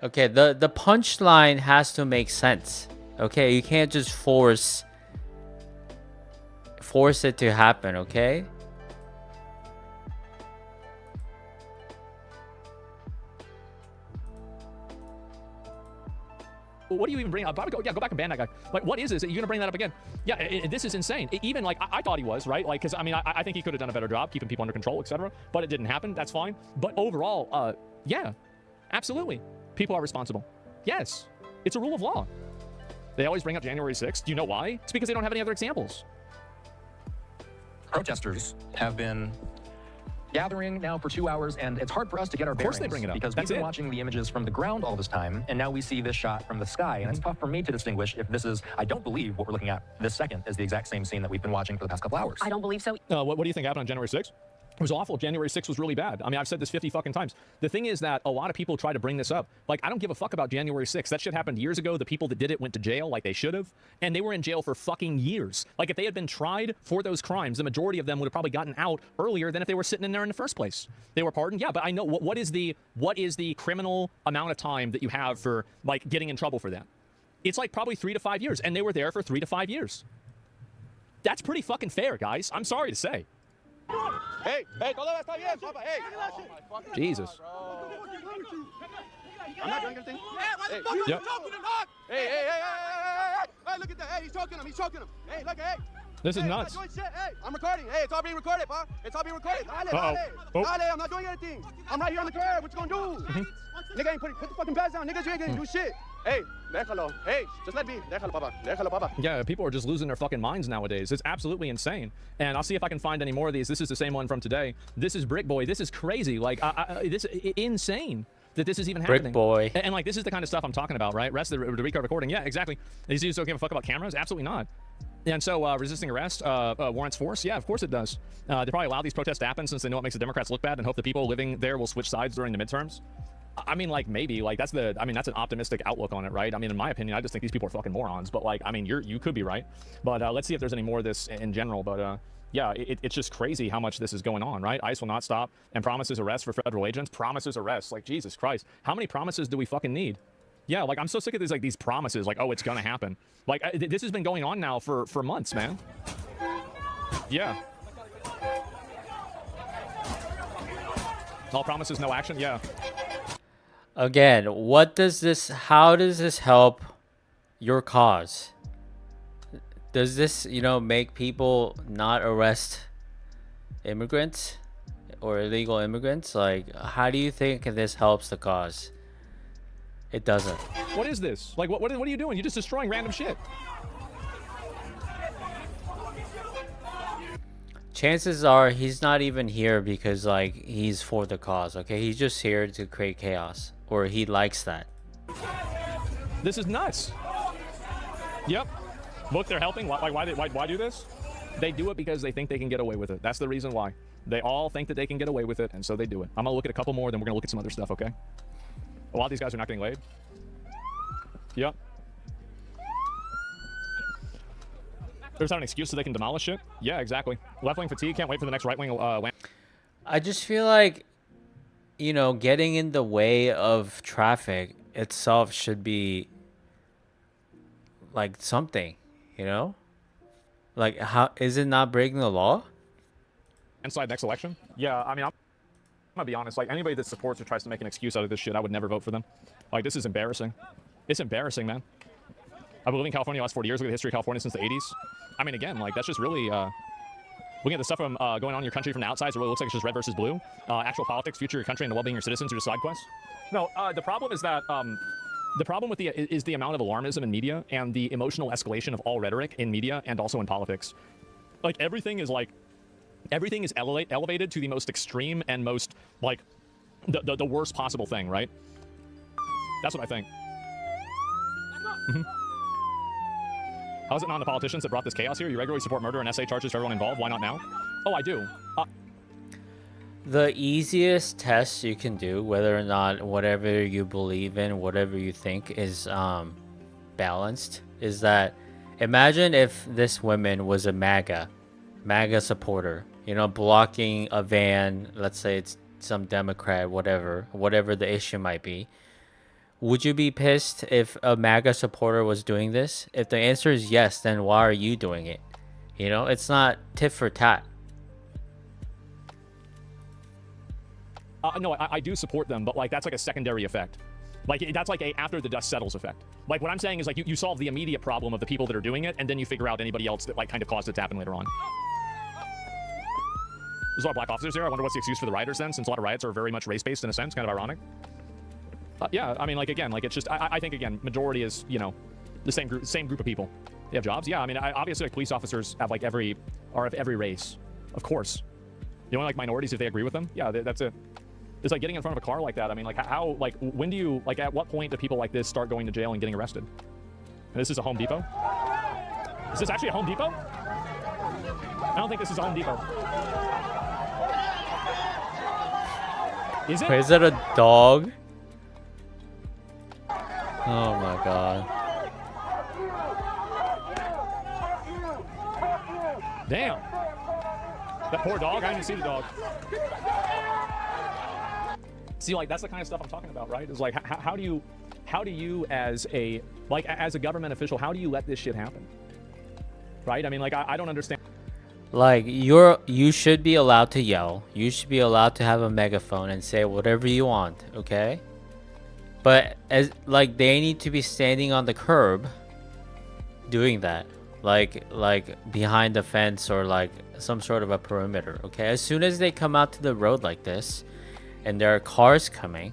Okay, the punchline has to make sense. Okay, you can't just force it to happen, okay? what do you even bring up? Bobby, go back and ban that guy. Like, what is this? Are you gonna bring that up again? Yeah, this is insane. Even like I thought he was, right? Like, because I mean, I think he could have done a better job keeping people under control, etc. But it didn't happen. That's fine. But overall, yeah, absolutely, people are responsible. Yes, it's a rule of law. They always bring up January 6th. Do you know why? It's because they don't have any other examples. Protesters have been gathering now for 2 hours, and it's hard for us to get our bearings. Of course they bring it up. Because That's we've been it. watching the images from the ground all this time, and now we see this shot from the sky, and it's tough for me to distinguish if this is, I don't believe what we're looking at this second is the exact same scene that we've been watching for the past couple hours. I don't believe so. What do you think happened on January 6th? It was awful. January 6th was really bad. I mean, I've said this 50 fucking times. The thing is that a lot of people try to bring this up. Like, I don't give a fuck about January 6th. That shit happened years ago. The people that did it went to jail like they should have. And they were in jail for fucking years. Like, if they had been tried for those crimes, the majority of them would have probably gotten out earlier than if they were sitting in there in the first place. They were pardoned? Yeah, but I know, what is the criminal amount of time that you have for, like, getting in trouble for that? It's like probably 3 to 5 years. And they were there for 3 to 5 years. That's pretty fucking fair, guys. I'm sorry to say. Hey, todo está bien, papa. Hey. Jesus. I'm not doing anything. Hey, Yep. Hey, look at that. Hey, he's choking him. Hey, look, hey. This is Hey, nuts. I'm not doing shit. Hey, I'm recording. Hey, it's all being recorded, pa. It's all being recorded. Dale, Uh-oh. Oh. Dale, I'm not doing anything. I'm right here on the curb. What you gonna do? Nigga ain't put the fucking pads down. Niggas, you ain't gonna do shit. Hey, déjalo. Hey, just let me. Déjalo, papa. Déjalo, papa. Yeah, people are just losing their fucking minds nowadays. It's absolutely insane. And I'll see if I can find any more of these. This is the same one from today. This is Brick Boy. This is crazy. Like, this insane that this is even Brick happening. Boy. And like, this is the kind of stuff I'm talking about, right? Rest of the Rico recording. Yeah, exactly. These dudes don't give a fuck about cameras? Absolutely not. And so resisting arrest warrants force? Yeah, of course it does. They probably allow these protests to happen since they know it makes the Democrats look bad and hope the people living there will switch sides during the midterms. I mean, like, maybe, like, that's an optimistic outlook on it, right? I mean, in my opinion, I just think these people are fucking morons, but like, I mean, you could be right, but let's see if there's any more of this in general. But yeah, it's just crazy how much this is going on, right? ICE will not stop and promises arrest for federal agents. Promises arrest, like, Jesus Christ, how many promises do we fucking need? Yeah, like, I'm so sick of these promises, like, oh, it's gonna happen. Like, this has been going on now for months, man. Yeah. All promises, no action. Yeah. Again, how does this help your cause? Does this, make people not arrest immigrants or illegal immigrants? Like, how do you think this helps the cause? It doesn't. What is this? Like, what are you doing? You're just destroying random shit. Chances are he's not even here because, like, he's for the cause, okay? He's just here to create chaos. Or he likes that. This is nuts. Yep. Look, they're helping. Why do this? They do it because they think they can get away with it. That's the reason why. They all think that they can get away with it, and so they do it. I'm going to look at a couple more, then we're going to look at some other stuff, okay? A lot of these guys are not getting laid. Yep. There's not an excuse so they can demolish it. Yeah, exactly. Left-wing fatigue. Can't wait for the next right-wing. I just feel like, getting in the way of traffic itself should be like something, Like, how is it not breaking the law? Inside next election? Yeah, I mean, I'm gonna be honest. Like, anybody that supports or tries to make an excuse out of this shit, I would never vote for them. Like, this is embarrassing. It's embarrassing, man. I've been living in California the last 40 years. Look at the history of California since the 80s. I mean, again, like, that's just really, looking at the stuff from going on in your country from the outside, it really looks like it's just red versus blue. Actual politics, future of your country, and the well-being of your citizens are just side quests. No, the problem is that, the problem with the amount of alarmism in media and the emotional escalation of all rhetoric in media and also in politics. Like, everything is elevated to the most extreme and most, like, the worst possible thing, right? That's what I think. How is it not the politicians that brought this chaos here? You regularly support murder and SA charges for everyone involved. Why not now? Oh, I do. The easiest test you can do, whether or not whatever you believe in, whatever you think is balanced, is that imagine if this woman was a MAGA supporter, blocking a van, let's say it's some Democrat, whatever the issue might be. Would you be pissed if a MAGA supporter was doing this? If the answer is yes, then why are you doing it? It's not tit for tat. No, I do support them, but like that's like a secondary effect. Like, that's like a after the dust settles effect. Like, what I'm saying is, like, you solve the immediate problem of the people that are doing it, and then you figure out anybody else that, like, kind of caused it to happen later on. There's a lot of black officers here. I wonder what's the excuse for the rioters then, since a lot of riots are very much race-based in a sense, kind of ironic. Yeah, I mean, like, again, like, it's just, I think, again, majority is, you know, the same group of people. They have jobs. Yeah, I mean, obviously, like, police officers have, like, are of every race. Of course. The only, like, minorities, if they agree with them, yeah, that's it. It's like getting in front of a car like that. I mean, like, how, like, when do you, like, at what point do people like this start going to jail and getting arrested? And this is a Home Depot? Is this actually a Home Depot? I don't think this is a Home Depot. Is it? Wait, is that a dog? Oh my god. Damn. That poor dog. I didn't see the dog. See, like, that's the kind of stuff I'm talking about, right? It's like, how do you as a, like, as a government official, how do you let this shit happen? Right? I mean, like, I don't understand. Like, you should be allowed to yell. You should be allowed to have a megaphone and say whatever you want, okay? But as, like, they need to be standing on the curb doing that. Like behind the fence or like some sort of a perimeter, okay? As soon as they come out to the road like this and there are cars coming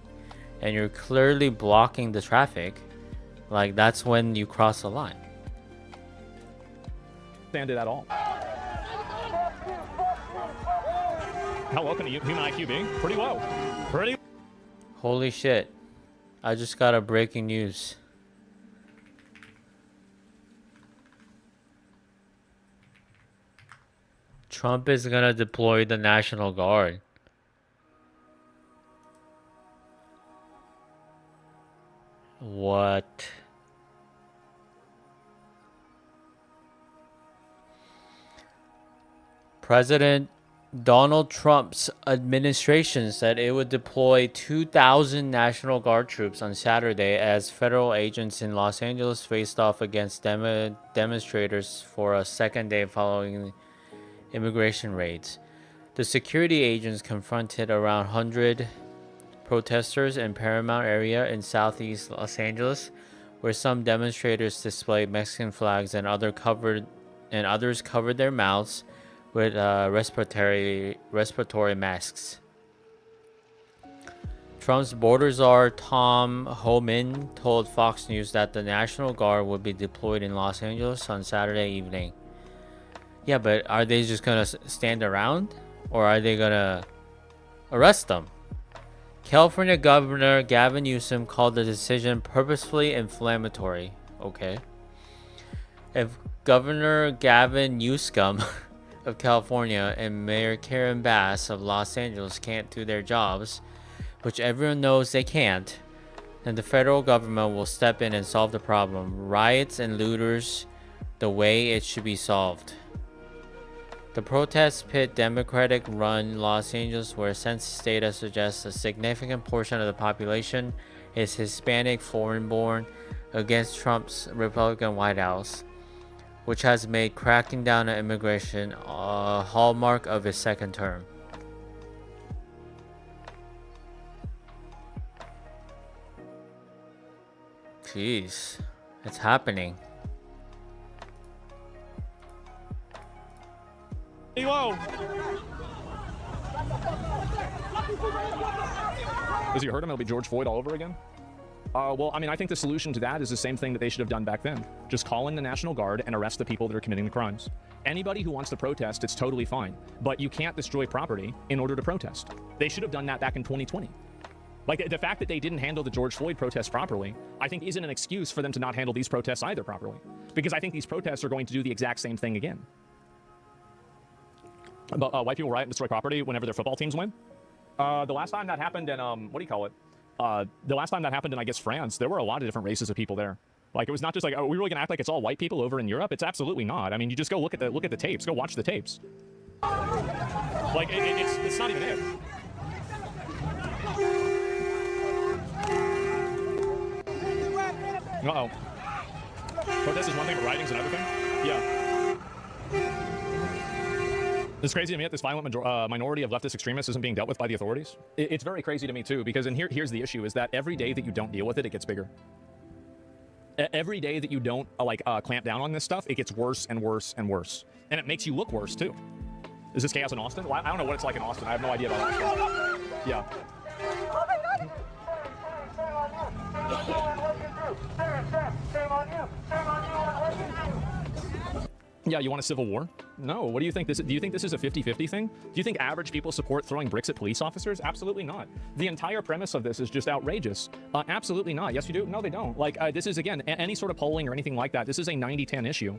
and you're clearly blocking the traffic, like, that's when you cross the line. Stand it at all. How low can a human IQ be? Pretty low. Pretty. Holy shit. I just got a breaking news. Trump is gonna deploy the National Guard. What? President Donald Trump's administration said it would deploy 2,000 National Guard troops on Saturday as federal agents in Los Angeles faced off against demonstrators for a second day following immigration raids. The security agents confronted around 100 protesters in Paramount area in southeast Los Angeles, where some demonstrators displayed Mexican flags and others covered their mouths with respiratory masks. Trump's border czar Tom Homan told Fox News that the National Guard would be deployed in Los Angeles on Saturday evening. Yeah, but are they just gonna stand around, or are they gonna arrest them? California Governor Gavin Newsom called the decision purposefully inflammatory. Okay. If Governor Gavin Newsom of California and Mayor Karen Bass of Los Angeles can't do their jobs, which everyone knows they can't, then the federal government will step in and solve the problem. Riots and looters the way it should be solved. The protests pit Democratic-run Los Angeles, where census data suggests a significant portion of the population is Hispanic foreign-born, against Trump's Republican White House, which has made cracking down on immigration a hallmark of his second term. Jeez, it's happening. Whoa. As you heard him, it'll be George Floyd all over again. Well, I mean, I think the solution to that is the same thing that they should have done back then. Just call in the National Guard and arrest the people that are committing the crimes. Anybody who wants to protest, it's totally fine. But you can't destroy property in order to protest. They should have done that back in 2020. Like, the fact that they didn't handle the George Floyd protests properly, I think isn't an excuse for them to not handle these protests either properly. Because I think these protests are going to do the exact same thing again. But white people riot and destroy property whenever their football teams win. The last time that happened in, the last time that happened in, I guess, France, there were a lot of different races of people there. Like, it was not just like, oh, we really gonna act like it's all white people over in Europe? It's absolutely not. I mean, you just go look at the tapes. Go watch the tapes. Like, it's not even it. Uh-oh. Protest is one thing, but rioting's another thing? Yeah. It's crazy to me that this violent minority of leftist extremists isn't being dealt with by the authorities. It's very crazy to me too, because here's the issue: is that every day that you don't deal with it, it gets bigger. Every day that you don't clamp down on this stuff, it gets worse and worse and worse, and it makes you look worse too. Is this chaos in Austin? Well, I don't know what it's like in Austin. I have no idea about Austin. Yeah. Yeah, you want a civil war? No. What do you think? Do you think this is a 50-50 thing? Do you think average people support throwing bricks at police officers? Absolutely not. The entire premise of this is just outrageous. Absolutely not. Yes, you do. No, they don't. This is, again, any sort of polling or anything like that. This is a 90-10 issue.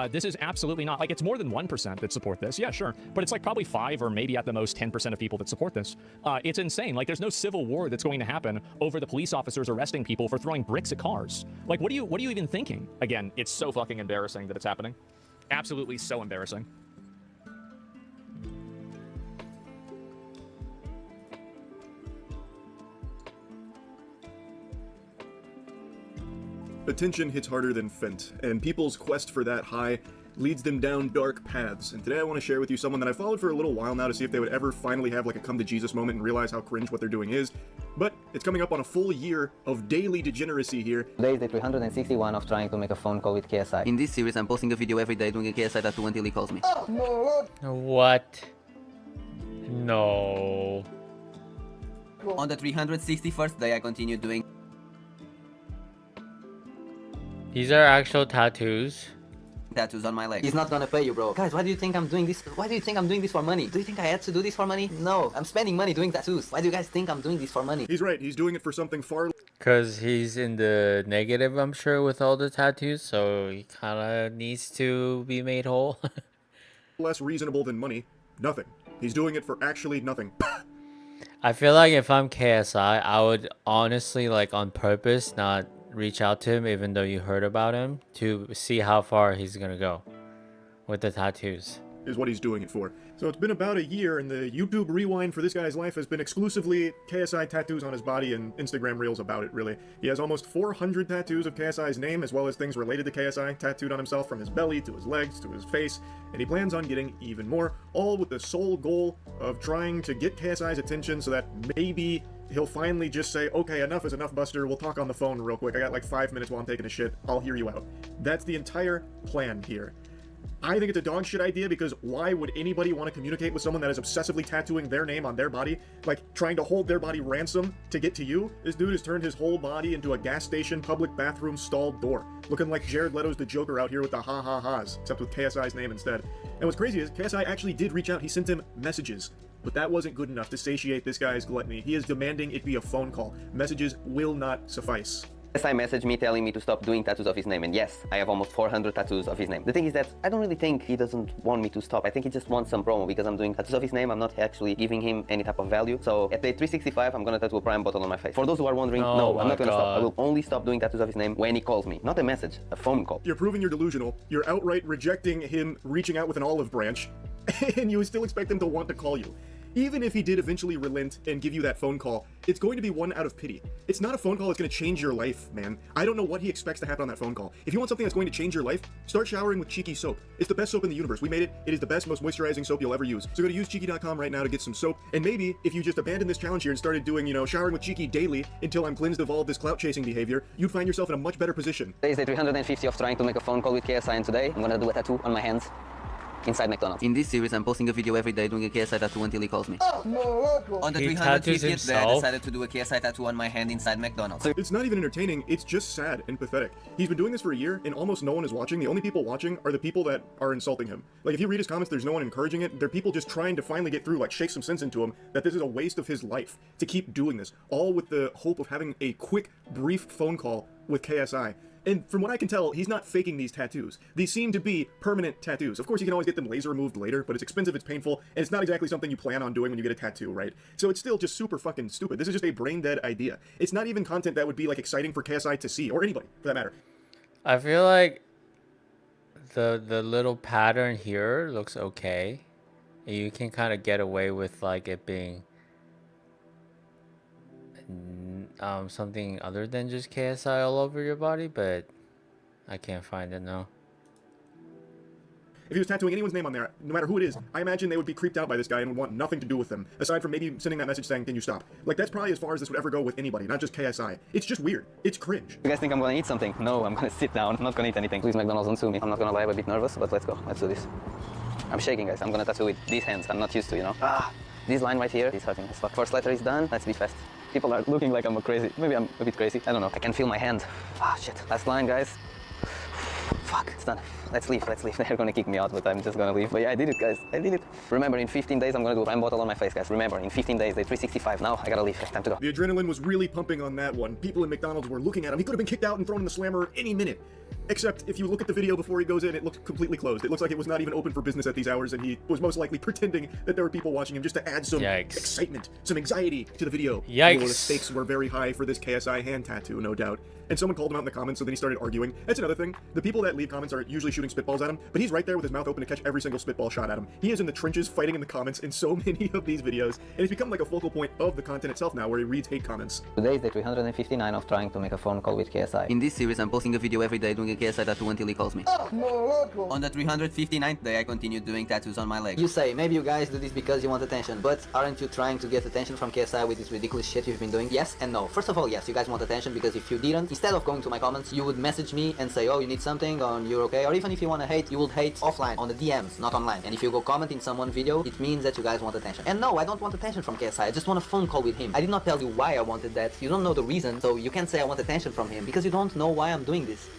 This is absolutely not. It's more than 1% that support this. Yeah, sure. But it's probably 5 or maybe at the most 10% of people that support this. It's insane. There's no civil war that's going to happen over the police officers arresting people for throwing bricks at cars. What are you even thinking? Again, it's so fucking embarrassing that it's happening. Absolutely so embarrassing. Attention hits harder than Fent, and people's quest for that high leads them down dark paths. And today I want to share with you someone that I followed for a little while now to see if they would ever finally have a come to Jesus moment and realize how cringe what they're doing is. But it's coming up on a full year of daily degeneracy here. Today is day 361 of trying to make a phone call with KSI. In this series, I'm posting a video every day doing a KSI tattoo until he calls me. What? No. On the 361st day, I continue doing. These are actual tattoos. Tattoos on my leg. He's not gonna pay you, bro. Guys, why do you think I'm doing this? Why do you think I'm doing this for money? Do you think I had to do this for money? No, I'm spending money doing tattoos. Why do you guys think I'm doing this for money? He's right. He's doing it for something far. Because he's in the negative, I'm sure, with all the tattoos, so he kind of needs to be made whole. Less reasonable than money. Nothing. He's doing it for actually nothing. I feel like if I'm KSI, I would honestly, on purpose, not reach out to him even though you heard about him, to see how far he's gonna go with the tattoos. Is what he's doing it for. So it's been about a year, and the YouTube rewind for this guy's life has been exclusively KSI tattoos on his body and Instagram reels about it, really. He has almost 400 tattoos of KSI's name, as well as things related to KSI tattooed on himself from his belly to his legs to his face, and he plans on getting even more, all with the sole goal of trying to get KSI's attention so that maybe he'll finally just say, okay, enough is enough, Buster, we'll talk on the phone real quick, I got 5 minutes while I'm taking a shit, I'll hear you out. That's the entire plan here. I think it's a dog shit idea, because why would anybody want to communicate with someone that is obsessively tattooing their name on their body, trying to hold their body ransom to get to you? This dude has turned his whole body into a gas station public bathroom stalled door, looking like Jared Leto's the Joker out here with the ha-ha-ha's, except with KSI's name instead. And what's crazy is, KSI actually did reach out, he sent him messages, but that wasn't good enough to satiate this guy's gluttony. He is demanding it be a phone call. Messages will not suffice. KSI messaged me telling me to stop doing tattoos of his name, and yes, I have almost 400 tattoos of his name. The thing is that I don't really think he doesn't want me to stop. I think he just wants some promo, because I'm doing tattoos of his name. I'm not actually giving him any type of value. So at day 365, I'm gonna tattoo a prime bottle on my face. For those who are wondering, no, I'm not gonna stop. I will only stop doing tattoos of his name when he calls me. Not a message, a phone call. You're proving you're delusional. You're outright rejecting him reaching out with an olive branch, and you still expect him to want to call you. Even if he did eventually relent and give you that phone call, it's going to be one out of pity. It's not a phone call that's going to change your life, man. I don't know what he expects to happen on that phone call. If you want something that's going to change your life, start showering with Cheeky soap. It's the best soap in the universe. We made it. It is the best, most moisturizing soap you'll ever use. So go to usecheeky.com right now to get some soap. And maybe if you just abandoned this challenge here and started doing, showering with Cheeky daily until I'm cleansed of all of this clout chasing behavior, you'd find yourself in a much better position. Today is day 350 of trying to make a phone call with KSI, and today I'm gonna do a tattoo on my hands inside McDonald's. In this series, I'm posting a video every day doing a KSI tattoo until he calls me. On the 350th day, I decided to do a KSI tattoo on my hand inside McDonald's. It's not even entertaining, it's just sad and pathetic. He's been doing this for a year, and almost no one is watching. The only people watching are the people that are insulting him. If you read his comments, there's no one encouraging it. They're people just trying to finally get through, shake some sense into him, that this is a waste of his life to keep doing this, all with the hope of having a quick, brief phone call with KSI. And from what I can tell, he's not faking these tattoos. These seem to be permanent tattoos. Of course, you can always get them laser removed later, but it's expensive, it's painful, and it's not exactly something you plan on doing when you get a tattoo, right? So it's still just super fucking stupid. This is just a brain-dead idea. It's not even content that would be, exciting for KSI to see, or anybody, for that matter. I feel like the little pattern here looks okay. You can kind of get away with, it being something other than just KSI all over your body, but I can't find it now. If he was tattooing anyone's name on there, no matter who it is, I imagine they would be creeped out by this guy and would want nothing to do with them, aside from maybe sending that message saying, can you stop? Like, that's probably as far as this would ever go with anybody, not just KSI. It's just weird. It's cringe. You guys think I'm gonna eat something? No, I'm gonna sit down. I'm not gonna eat anything. Please, McDonald's, don't sue me. I'm not gonna lie, I'm a bit nervous, but let's go. Let's do this. I'm shaking, guys. I'm gonna tattoo with these hands. I'm not used to, you know. This line right here is hurting as fuck. First letter is done. Let's be fast. People are looking like I'm crazy. Maybe I'm a bit crazy. I don't know. I can feel my hand. Shit. Last line, guys. Fuck, it's done. Let's leave, let's leave. They're gonna kick me out, but I'm just gonna leave. But yeah, I did it, guys. I did it. Remember, in 15 days, I'm gonna do a prime bottle on my face, guys. Remember, in 15 days, day 365. Now, I gotta leave. Time to go. The adrenaline was really pumping on that one. People in McDonald's were looking at him. He could have been kicked out and thrown in the slammer any minute. Except, if you look at the video before he goes in, it looks completely closed. It looks like it was not even open for business at these hours, and he was most likely pretending that there were people watching him just to add some excitement, some anxiety to the video. Yikes. The stakes were very high for this KSI hand tattoo, no doubt. And someone called him out in the comments, so then he started arguing. That's another thing. The people that leave comments are usually shooting spitballs at him, but he's right there with his mouth open to catch every single spitball shot at him. He is in the trenches fighting in the comments in so many of these videos, and it's become like a focal point of the content itself now, where he reads hate comments. Today is day 359 of trying to make a phone call with KSI. In this series, I'm posting a video every day doing a KSI tattoo until he calls me. On the 359th day, I continued doing tattoos on my leg. You say, maybe you guys do this because you want attention, but aren't you trying to get attention from KSI with this ridiculous shit you've been doing? Yes and no. First of all, yes, you guys want attention, because if you didn't, instead of going to my comments, you would message me and say, oh, you need something, or you're okay, or even if you want to hate, you would hate offline, on the DMs, not online. And if you go comment in someone's video, it means that you guys want attention. And no, I don't want attention from KSI, I just want a phone call with him. I did not tell you why I wanted that. You don't know the reason, so you can't say I want attention from him, because you don't know why I'm doing this.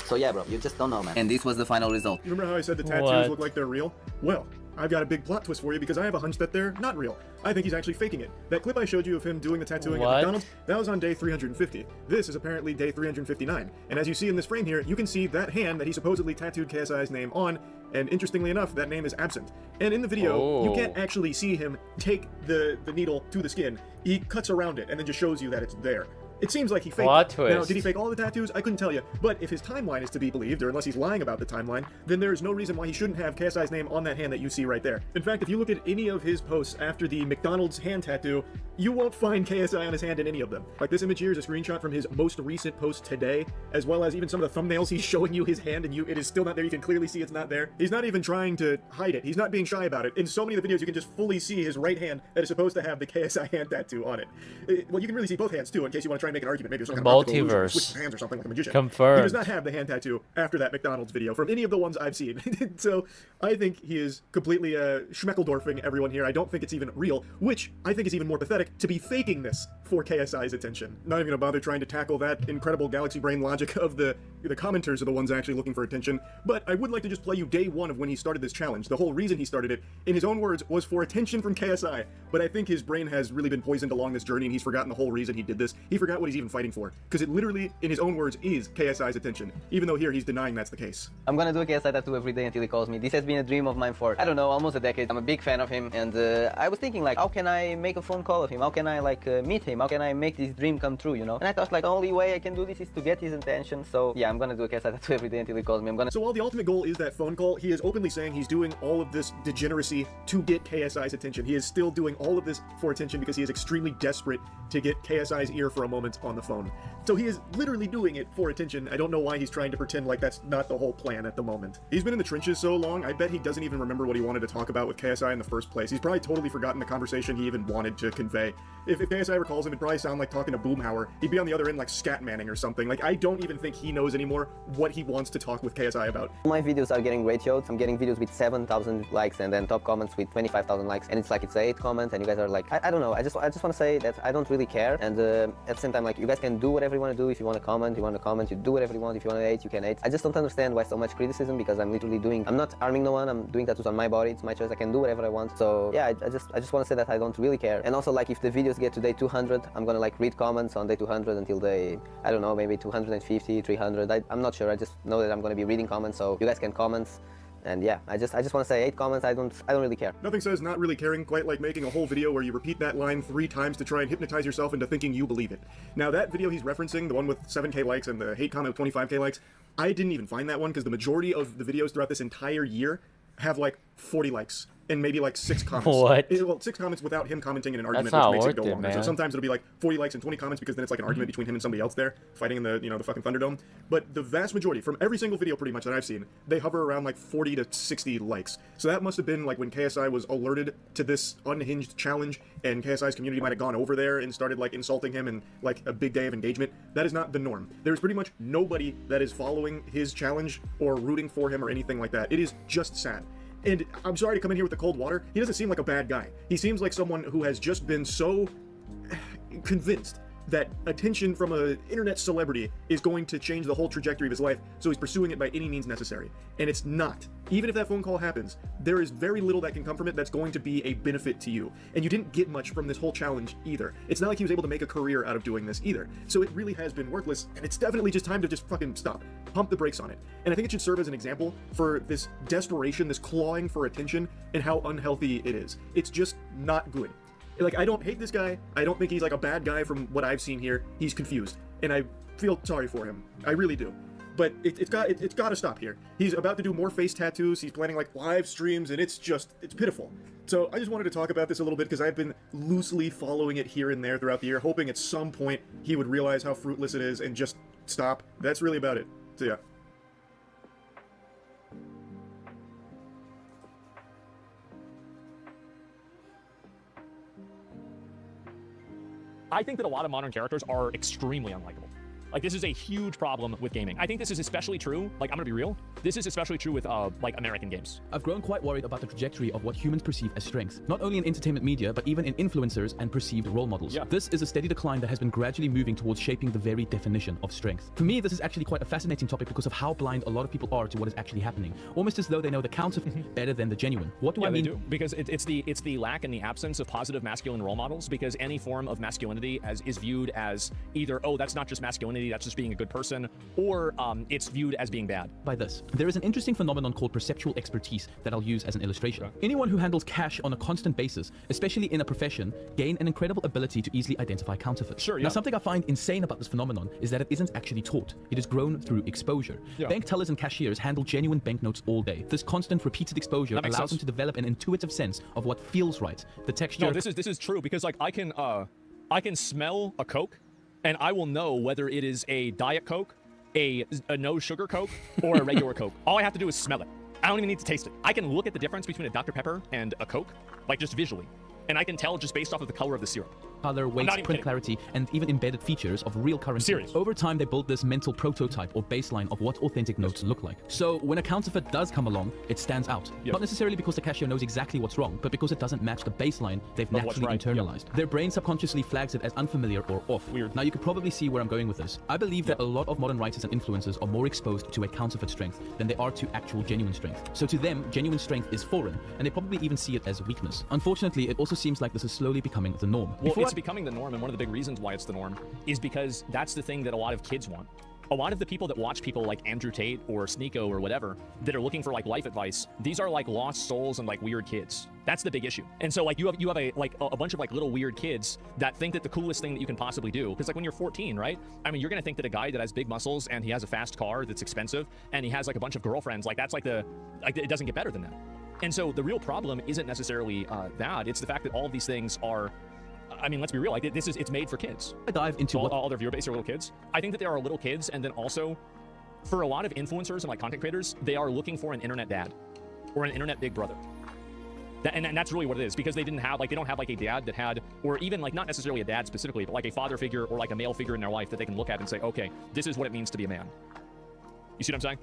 So yeah, bro, you just don't know, man. And this was the final result. You remember how I said the tattoos look like they're real? Well, I've got a big plot twist for you, because I have a hunch that they're not real. I think he's actually faking it. That clip I showed you of him doing the tattooing at McDonald's, that was on day 350. This is apparently day 359. And as you see in this frame here, you can see that hand that he supposedly tattooed KSI's name on, and interestingly enough, that name is absent. And in the video, you can't actually see him take the needle to the skin. He cuts around it and then just shows you that it's there. It seems like he faked it. Now, did he fake all the tattoos? I couldn't tell you. But if his timeline is to be believed, or unless he's lying about the timeline, then there is no reason why he shouldn't have KSI's name on that hand that you see right there. In fact, if you look at any of his posts after the McDonald's hand tattoo, you won't find KSI on his hand in any of them. Like, this image here is a screenshot from his most recent post today, as well as even some of the thumbnails he's showing you his hand, and it is still not there. You can clearly see it's not there. He's not even trying to hide it. He's not being shy about it. In so many of the videos, you can just fully see his right hand that is supposed to have the KSI hand tattoo on it. Well, you can really see both hands, too, in case you want to try and make an argument. Maybe there's multiverse. Switch hands or something like a magician. Confirmed. He does not have the hand tattoo after that McDonald's video from any of the ones I've seen. So I think he is completely schmeckeldorfing everyone here. I don't think it's even real, which I think is even more pathetic, to be faking this for KSI's attention. Not even gonna bother trying to tackle that incredible galaxy brain logic of the commenters are the ones actually looking for attention, but I would like to just play you day one of when he started this challenge. The whole reason he started it, in his own words, was for attention from KSI, but I think his brain has really been poisoned along this journey, and he's forgotten the whole reason he did this. He forgot what he's even fighting for, because it literally, in his own words, is KSI's attention, even though here he's denying that's the case. I'm gonna do a KSI tattoo every day until he calls me. This has been a dream of mine for, I don't know, almost a decade. I'm a big fan of him, and I was thinking, like, how can I make a phone call of him? How can I, like, meet him? How can I make this dream come true, you know? And I thought, like, the only way I can do this is to get his attention, so yeah, I'm gonna do a KSI tattoo every day until he calls me. So while the ultimate goal is that phone call, he is openly saying he's doing all of this degeneracy to get KSI's attention. He is still doing all of this for attention because he is extremely desperate to get KSI's ear for a moment on the phone. So he is literally doing it for attention. I don't know why he's trying to pretend like that's not the whole plan at the moment. He's been in the trenches so long, I bet he doesn't even remember what he wanted to talk about with KSI in the first place. He's probably totally forgotten the conversation he even wanted to convey. If KSI recalls him, it'd probably sound like talking to Boomhauer. He'd be on the other end like Scatmanning or something. Like, I don't even think he knows anymore what he wants to talk with KSI about. My videos are getting ratios. I'm getting videos with 7,000 likes and then top comments with 25,000 likes. And it's like, it's 8 comments and you guys are like, I don't know. I just want to say that I don't really care. And at the same time, like, you guys can do whatever you want to do. If you want to comment, you do whatever you want. If you want to hate, you can hate. I just don't understand why so much criticism, because I'm literally I'm not harming no one. I'm doing tattoos on my body. It's my choice. I can do whatever I want. So yeah, I just want to say that I don't really care. And also, like, if the videos get to day 200, I'm gonna like read comments on day 200 until day, I don't know, maybe 250, 300. I'm not sure. I just know that I'm gonna be reading comments, so you guys can comment. And yeah, I just want to say 8 comments. I don't really care. Nothing says not really caring quite like making a whole video where you repeat that line 3 times to try and hypnotize yourself into thinking you believe it. Now, that video he's referencing, the one with 7K likes and the hate comment with 25K likes, I didn't even find that one because the majority of the videos throughout this entire year have like 40 likes. and maybe like 6 comments. What? Well, 6 comments without him commenting in an argument, That's which makes not it go worth it, longer. So man. sometimes it'll be like 40 likes and 20 comments because then it's like an argument between him and somebody else there fighting in the the fucking Thunderdome. But the vast majority, from every single video pretty much that I've seen, they hover around like 40 to 60 likes. So that must have been like when KSI was alerted to this unhinged challenge, and KSI's community might have gone over there and started like insulting him and like a big day of engagement. That is not the norm. There's pretty much nobody that is following his challenge or rooting for him or anything like that. It is just sad. And I'm sorry to come in here with the cold water. He doesn't seem like a bad guy. He seems like someone who has just been so convinced that attention from an internet celebrity is going to change the whole trajectory of his life, so he's pursuing it by any means necessary. And it's not. Even if that phone call happens, there is very little that can come from it that's going to be a benefit to you. And you didn't get much from this whole challenge either. It's not like he was able to make a career out of doing this either. So it really has been worthless, and it's definitely just time to just fucking stop. Pump the brakes on it. And I think it should serve as an example for this desperation, this clawing for attention, and how unhealthy it is. It's just not good. Like, I don't hate this guy. I don't think he's like a bad guy from what I've seen here. He's confused, and I feel sorry for him. I really do. But it's got to stop here. He's about to do more face tattoos. He's planning like live streams, and it's pitiful. So I just wanted to talk about this a little bit because I've been loosely following it here and there throughout the year, hoping at some point he would realize how fruitless it is and just stop. That's really about it. So yeah. I think that a lot of modern characters are extremely unlikable. Like, this is a huge problem with gaming. I think this is especially true, like, I'm gonna be real, this is especially true with, like, American games. I've grown quite worried about the trajectory of what humans perceive as strength, not only in entertainment media, but even in influencers and perceived role models. Yeah. This is a steady decline that has been gradually moving towards shaping the very definition of strength. For me, this is actually quite a fascinating topic because of how blind a lot of people are to what is actually happening, almost as though they know the counterfeit better than the genuine. What do I mean? They do, because it's the lack and the absence of positive masculine role models, because any form of masculinity is viewed as either, oh, that's not just masculinity, that's just being a good person, or it's viewed as being bad. By this, there is an interesting phenomenon called perceptual expertise that I'll use as an illustration. Anyone who handles cash on a constant basis, especially in a profession, gain an incredible ability to easily identify counterfeits. Sure, yeah. Now, something I find insane about this phenomenon is that it isn't actually taught. It is grown through exposure. Yeah. Bank tellers and cashiers handle genuine banknotes all day. This constant, repeated exposure That makes allows sense. them to develop an intuitive sense of what feels right. The texture. No, this is true, because like I can smell a Coke, and I will know whether it is a Diet Coke, a no sugar Coke, or a regular Coke. All I have to do is smell it. I don't even need to taste it. I can look at the difference between a Dr. Pepper and a Coke, like just visually, and I can tell just based off of the color of the syrup. Color, weight, not even print kidding. clarity, and even embedded features of real currency. Serious. Over time, they built this mental prototype or baseline of what authentic notes look like. So when a counterfeit does come along, it stands out. Yep. Not necessarily because the cashier knows exactly what's wrong, but because it doesn't match the baseline they've Of what's naturally right. internalized. Their brain subconsciously flags it as unfamiliar or off. Weird. Now you could probably see where I'm going with this. I believe that a lot of modern writers and influencers are more exposed to a counterfeit strength than they are to actual genuine strength. So to them, genuine strength is foreign, and they probably even see it as weakness. Unfortunately, it also seems like this is slowly becoming the norm. Well, Before it's becoming the norm, and one of the big reasons why it's the norm is because that's the thing that a lot of kids want. A lot of the people that watch people like Andrew Tate or Sneeko or whatever that are looking for like life advice, these are like lost souls and like weird kids. That's the big issue. And so like you have a bunch of like little weird kids that think that the coolest thing that you can possibly do, because like when you're 14, right? I mean, you're gonna think that a guy that has big muscles and he has a fast car that's expensive and he has like a bunch of girlfriends, like that's like it doesn't get better than that. And so the real problem isn't necessarily that. It's the fact that all of these things are, I mean, let's be real, like it's made for kids. I dive into all their viewer base are little kids. I think that there are little kids, and then also for a lot of influencers and like content creators, they are looking for an internet dad or an internet big brother. And that's really what it is, because they don't have like a dad that had, or even like not necessarily a dad specifically, but like a father figure or like a male figure in their life that they can look at and say, okay, this is what it means to be a man. You see what I'm saying?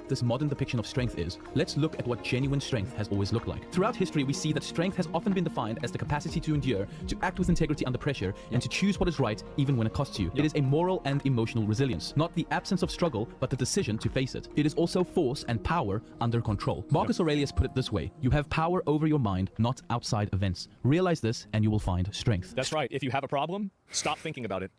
This modern depiction of strength is, let's look at what genuine strength has always looked like. Throughout history, we see that strength has often been defined as the capacity to endure, to act with integrity under pressure, and to choose what is right even when it costs you. It is a moral and emotional resilience, not the absence of struggle, but the decision to face it. It is also force and power under control. Marcus Aurelius put it this way: you have power over your mind, not outside events. Realize this and you will find strength. That's right. If you have a problem, stop thinking about it.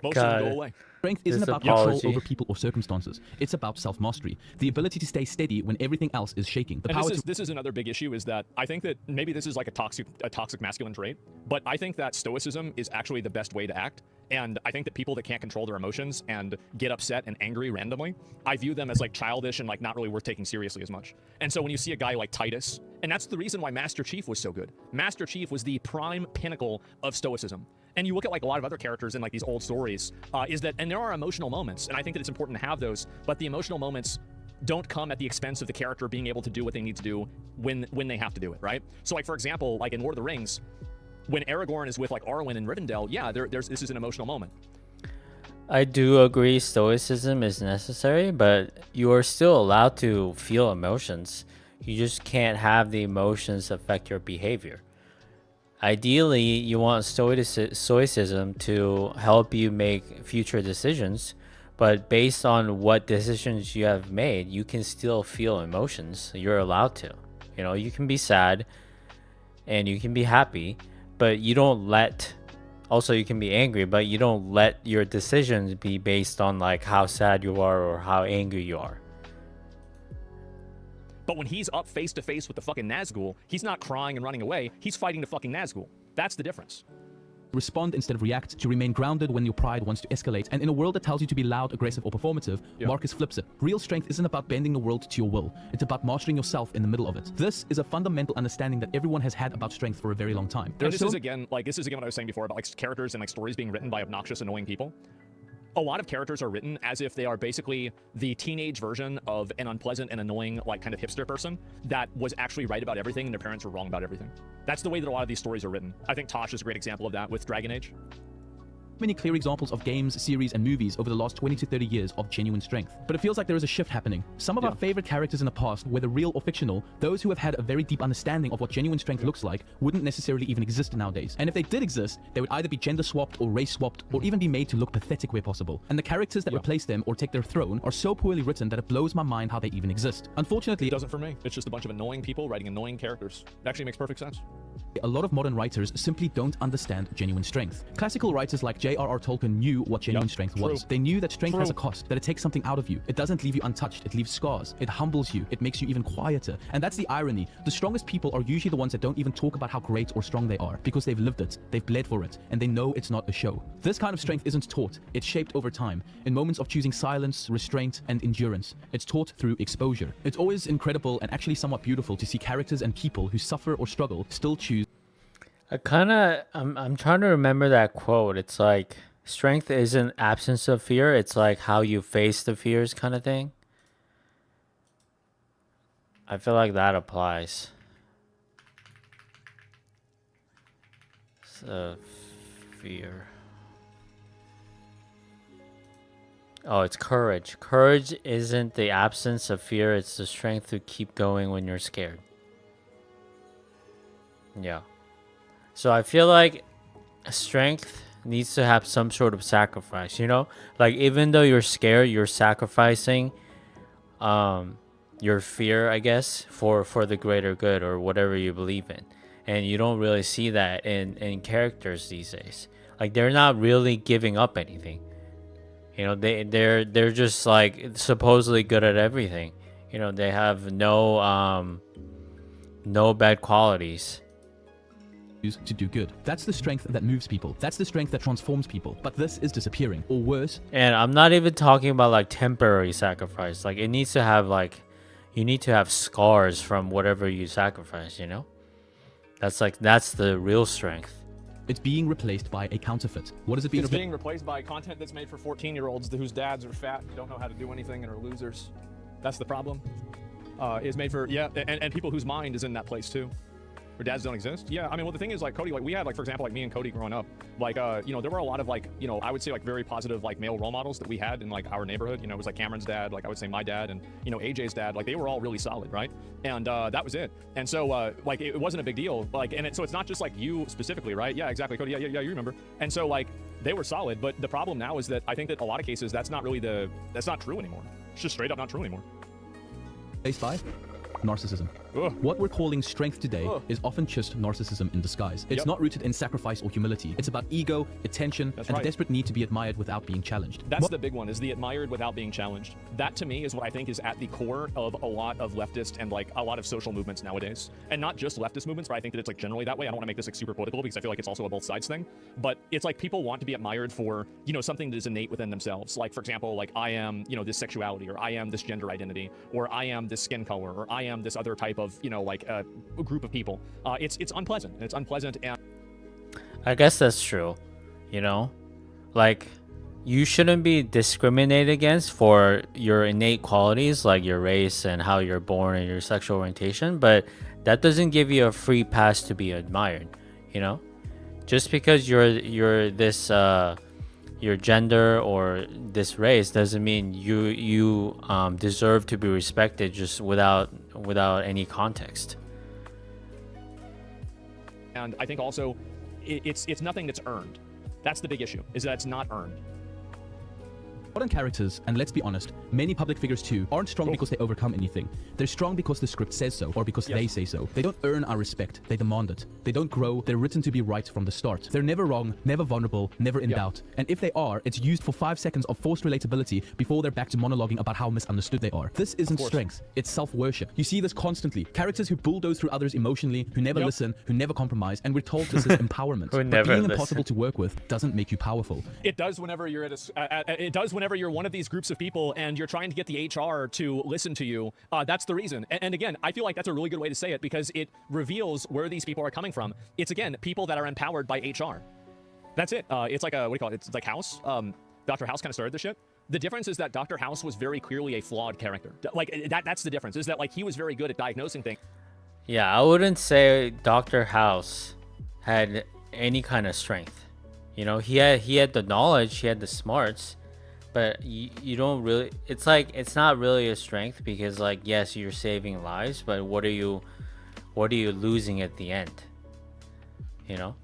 Most of them go away. Strength isn't about control over people or circumstances. It's about self-mastery. The ability to stay steady when everything else is shaking. The power this is another big issue, is that I think that maybe this is like a toxic masculine trait, but I think that stoicism is actually the best way to act. And I think that people that can't control their emotions and get upset and angry randomly, I view them as like childish and like not really worth taking seriously as much. And so when you see a guy like Titus And that's the reason why Master Chief was so good. Master Chief was the prime pinnacle of stoicism. And you look at like a lot of other characters in like these old stories, and there are emotional moments, and I think that it's important to have those, but the emotional moments don't come at the expense of the character being able to do what they need to do when they have to do it, right? So like, for example, like in Lord of the Rings, when Aragorn is with like Arwen in Rivendell, yeah, this is an emotional moment. I do agree stoicism is necessary, but you are still allowed to feel emotions. You just can't have the emotions affect your behavior. Ideally, you want stoicism to help you make future decisions, but based on what decisions you have made, you can still feel emotions. You're allowed to. You know, you can be sad and you can be happy, but you don't let... Also, you can be angry, but you don't let your decisions be based on like how sad you are or how angry you are. But when he's up face to face with the fucking Nazgul, he's not crying and running away. He's fighting the fucking Nazgul. That's the difference. Respond instead of react, to remain grounded when your pride wants to escalate. And in a world that tells you to be loud, aggressive, or performative, Marcus flips it. Real strength isn't about bending the world to your will. It's about mastering yourself in the middle of it. This is a fundamental understanding that everyone has had about strength for a very long time. And this is again what I was saying before about like characters and like stories being written by obnoxious, annoying people. A lot of characters are written as if they are basically the teenage version of an unpleasant and annoying, like, kind of hipster person that was actually right about everything and their parents were wrong about everything. That's the way that a lot of these stories are written. I think Tosh is a great example of that with Dragon Age. Many clear examples of games, series, and movies over the last 20 to 30 years of genuine strength. But it feels like there is a shift happening. Some of our favorite characters in the past, whether real or fictional, those who have had a very deep understanding of what genuine strength looks like, wouldn't necessarily even exist nowadays. And if they did exist, they would either be gender swapped or race swapped, or even be made to look pathetic where possible. And the characters that replace them or take their throne are so poorly written that it blows my mind how they even exist. Unfortunately, it doesn't for me. It's just a bunch of annoying people writing annoying characters. It actually makes perfect sense. A lot of modern writers simply don't understand genuine strength. Classical writers like J.R.R. Tolkien knew what genuine strength was. They knew that strength has a cost, that it takes something out of you. It doesn't leave you untouched, it leaves scars. It humbles you, it makes you even quieter. And that's the irony. The strongest people are usually the ones that don't even talk about how great or strong they are, because they've lived it, they've bled for it, and they know it's not a show. This kind of strength isn't taught, it's shaped over time, in moments of choosing silence, restraint, and endurance. It's taught through exposure. It's always incredible and actually somewhat beautiful to see characters and people who suffer or struggle still choose. I'm trying to remember that quote. It's like, strength isn't absence of fear, it's like how you face the fears kind of thing. I feel like that applies. So, fear. Oh, it's courage. Courage isn't the absence of fear, it's the strength to keep going when you're scared. Yeah. So I feel like strength needs to have some sort of sacrifice, you know? Like, even though you're scared, you're sacrificing your fear, I guess, for the greater good or whatever you believe in. And you don't really see that in characters these days. Like, they're not really giving up anything. You know, they're just like supposedly good at everything. You know, they have no bad qualities. To do good. That's the strength that moves people. That's the strength that transforms people. But this is disappearing, or worse. And I'm not even talking about like temporary sacrifice. Like, it needs to have like, you need to have scars from whatever you sacrifice, you know? That's the real strength. It's being replaced by a counterfeit. What is it being? It's being replaced by content that's made for 14-year-olds whose dads are fat and don't know how to do anything and are losers. That's the problem. Is made for, and people whose mind is in that place too. Or dads don't exist? Yeah, I mean, well, the thing is, like, Cody, like, we had, like, for example, like, me and Cody growing up, like, you know, there were a lot of, like, you know, I would say, like, very positive, like, male role models that we had in, like, our neighborhood. You know, it was, like, Cameron's dad, like, I would say my dad, and, you know, AJ's dad, like, they were all really solid, right? And that was it. And so, like, it wasn't a big deal, like, and so it's not just, like, you specifically, right? Yeah, exactly, Cody, yeah, you remember. And so, like, they were solid, but the problem now is that I think that a lot of cases, that's not true anymore. It's just straight up not true anymore. Phase 5? Narcissism. What we're calling strength today is often just narcissism in disguise. It's not rooted in sacrifice or humility. It's about ego, attention, and the desperate need to be admired without being challenged. That's the big one, is the admired without being challenged. That, to me, is what I think is at the core of a lot of leftist and, like, a lot of social movements nowadays. And not just leftist movements, but I think that it's, like, generally that way. I don't want to make this, like, super political because I feel like it's also a both sides thing. But it's like people want to be admired for, you know, something that is innate within themselves. Like, for example, like, I am, you know, this sexuality, or I am this gender identity, or I am this skin color, or I am this other type of, you know, like a group of people. It's unpleasant. It's unpleasant. And I guess that's true. You know, like you shouldn't be discriminated against for your innate qualities, like your race and how you're born and your sexual orientation, but that doesn't give you a free pass to be admired. You know, just because you're this your gender or this race doesn't mean you deserve to be respected just without any context. And I think also it's nothing that's earned. That's the big issue, is that it's not earned. Modern characters, and let's be honest, many public figures too, aren't strong because they overcome anything. They're strong because the script says so, or because they say so. They don't earn our respect, they demand it. They don't grow, they're written to be right from the start. They're never wrong, never vulnerable, never in doubt. And if they are, it's used for 5 seconds of forced relatability before they're back to monologuing about how misunderstood they are. This isn't strength, it's self-worship. You see this constantly. Characters who bulldoze through others emotionally, who never listen, who never compromise, and we're told this is empowerment. But being impossible to work with doesn't make you powerful. It does whenever you're whenever you're one of these groups of people and you're trying to get the HR to listen to you. That's the reason. And again, I feel like that's a really good way to say it because it reveals where these people are coming from. It's again people that are empowered by HR. That's it. It's like a, what do you call it? It's like House. Dr. House kind of started the shit. The difference is that Dr. House was very clearly a flawed character. Like that's the difference. Is that like he was very good at diagnosing things. Yeah, I wouldn't say Dr. House had any kind of strength. You know, he had the knowledge, he had the smarts, but you don't really, it's like it's not really a strength because like yes, you're saving lives, but what are you losing at the end? You know?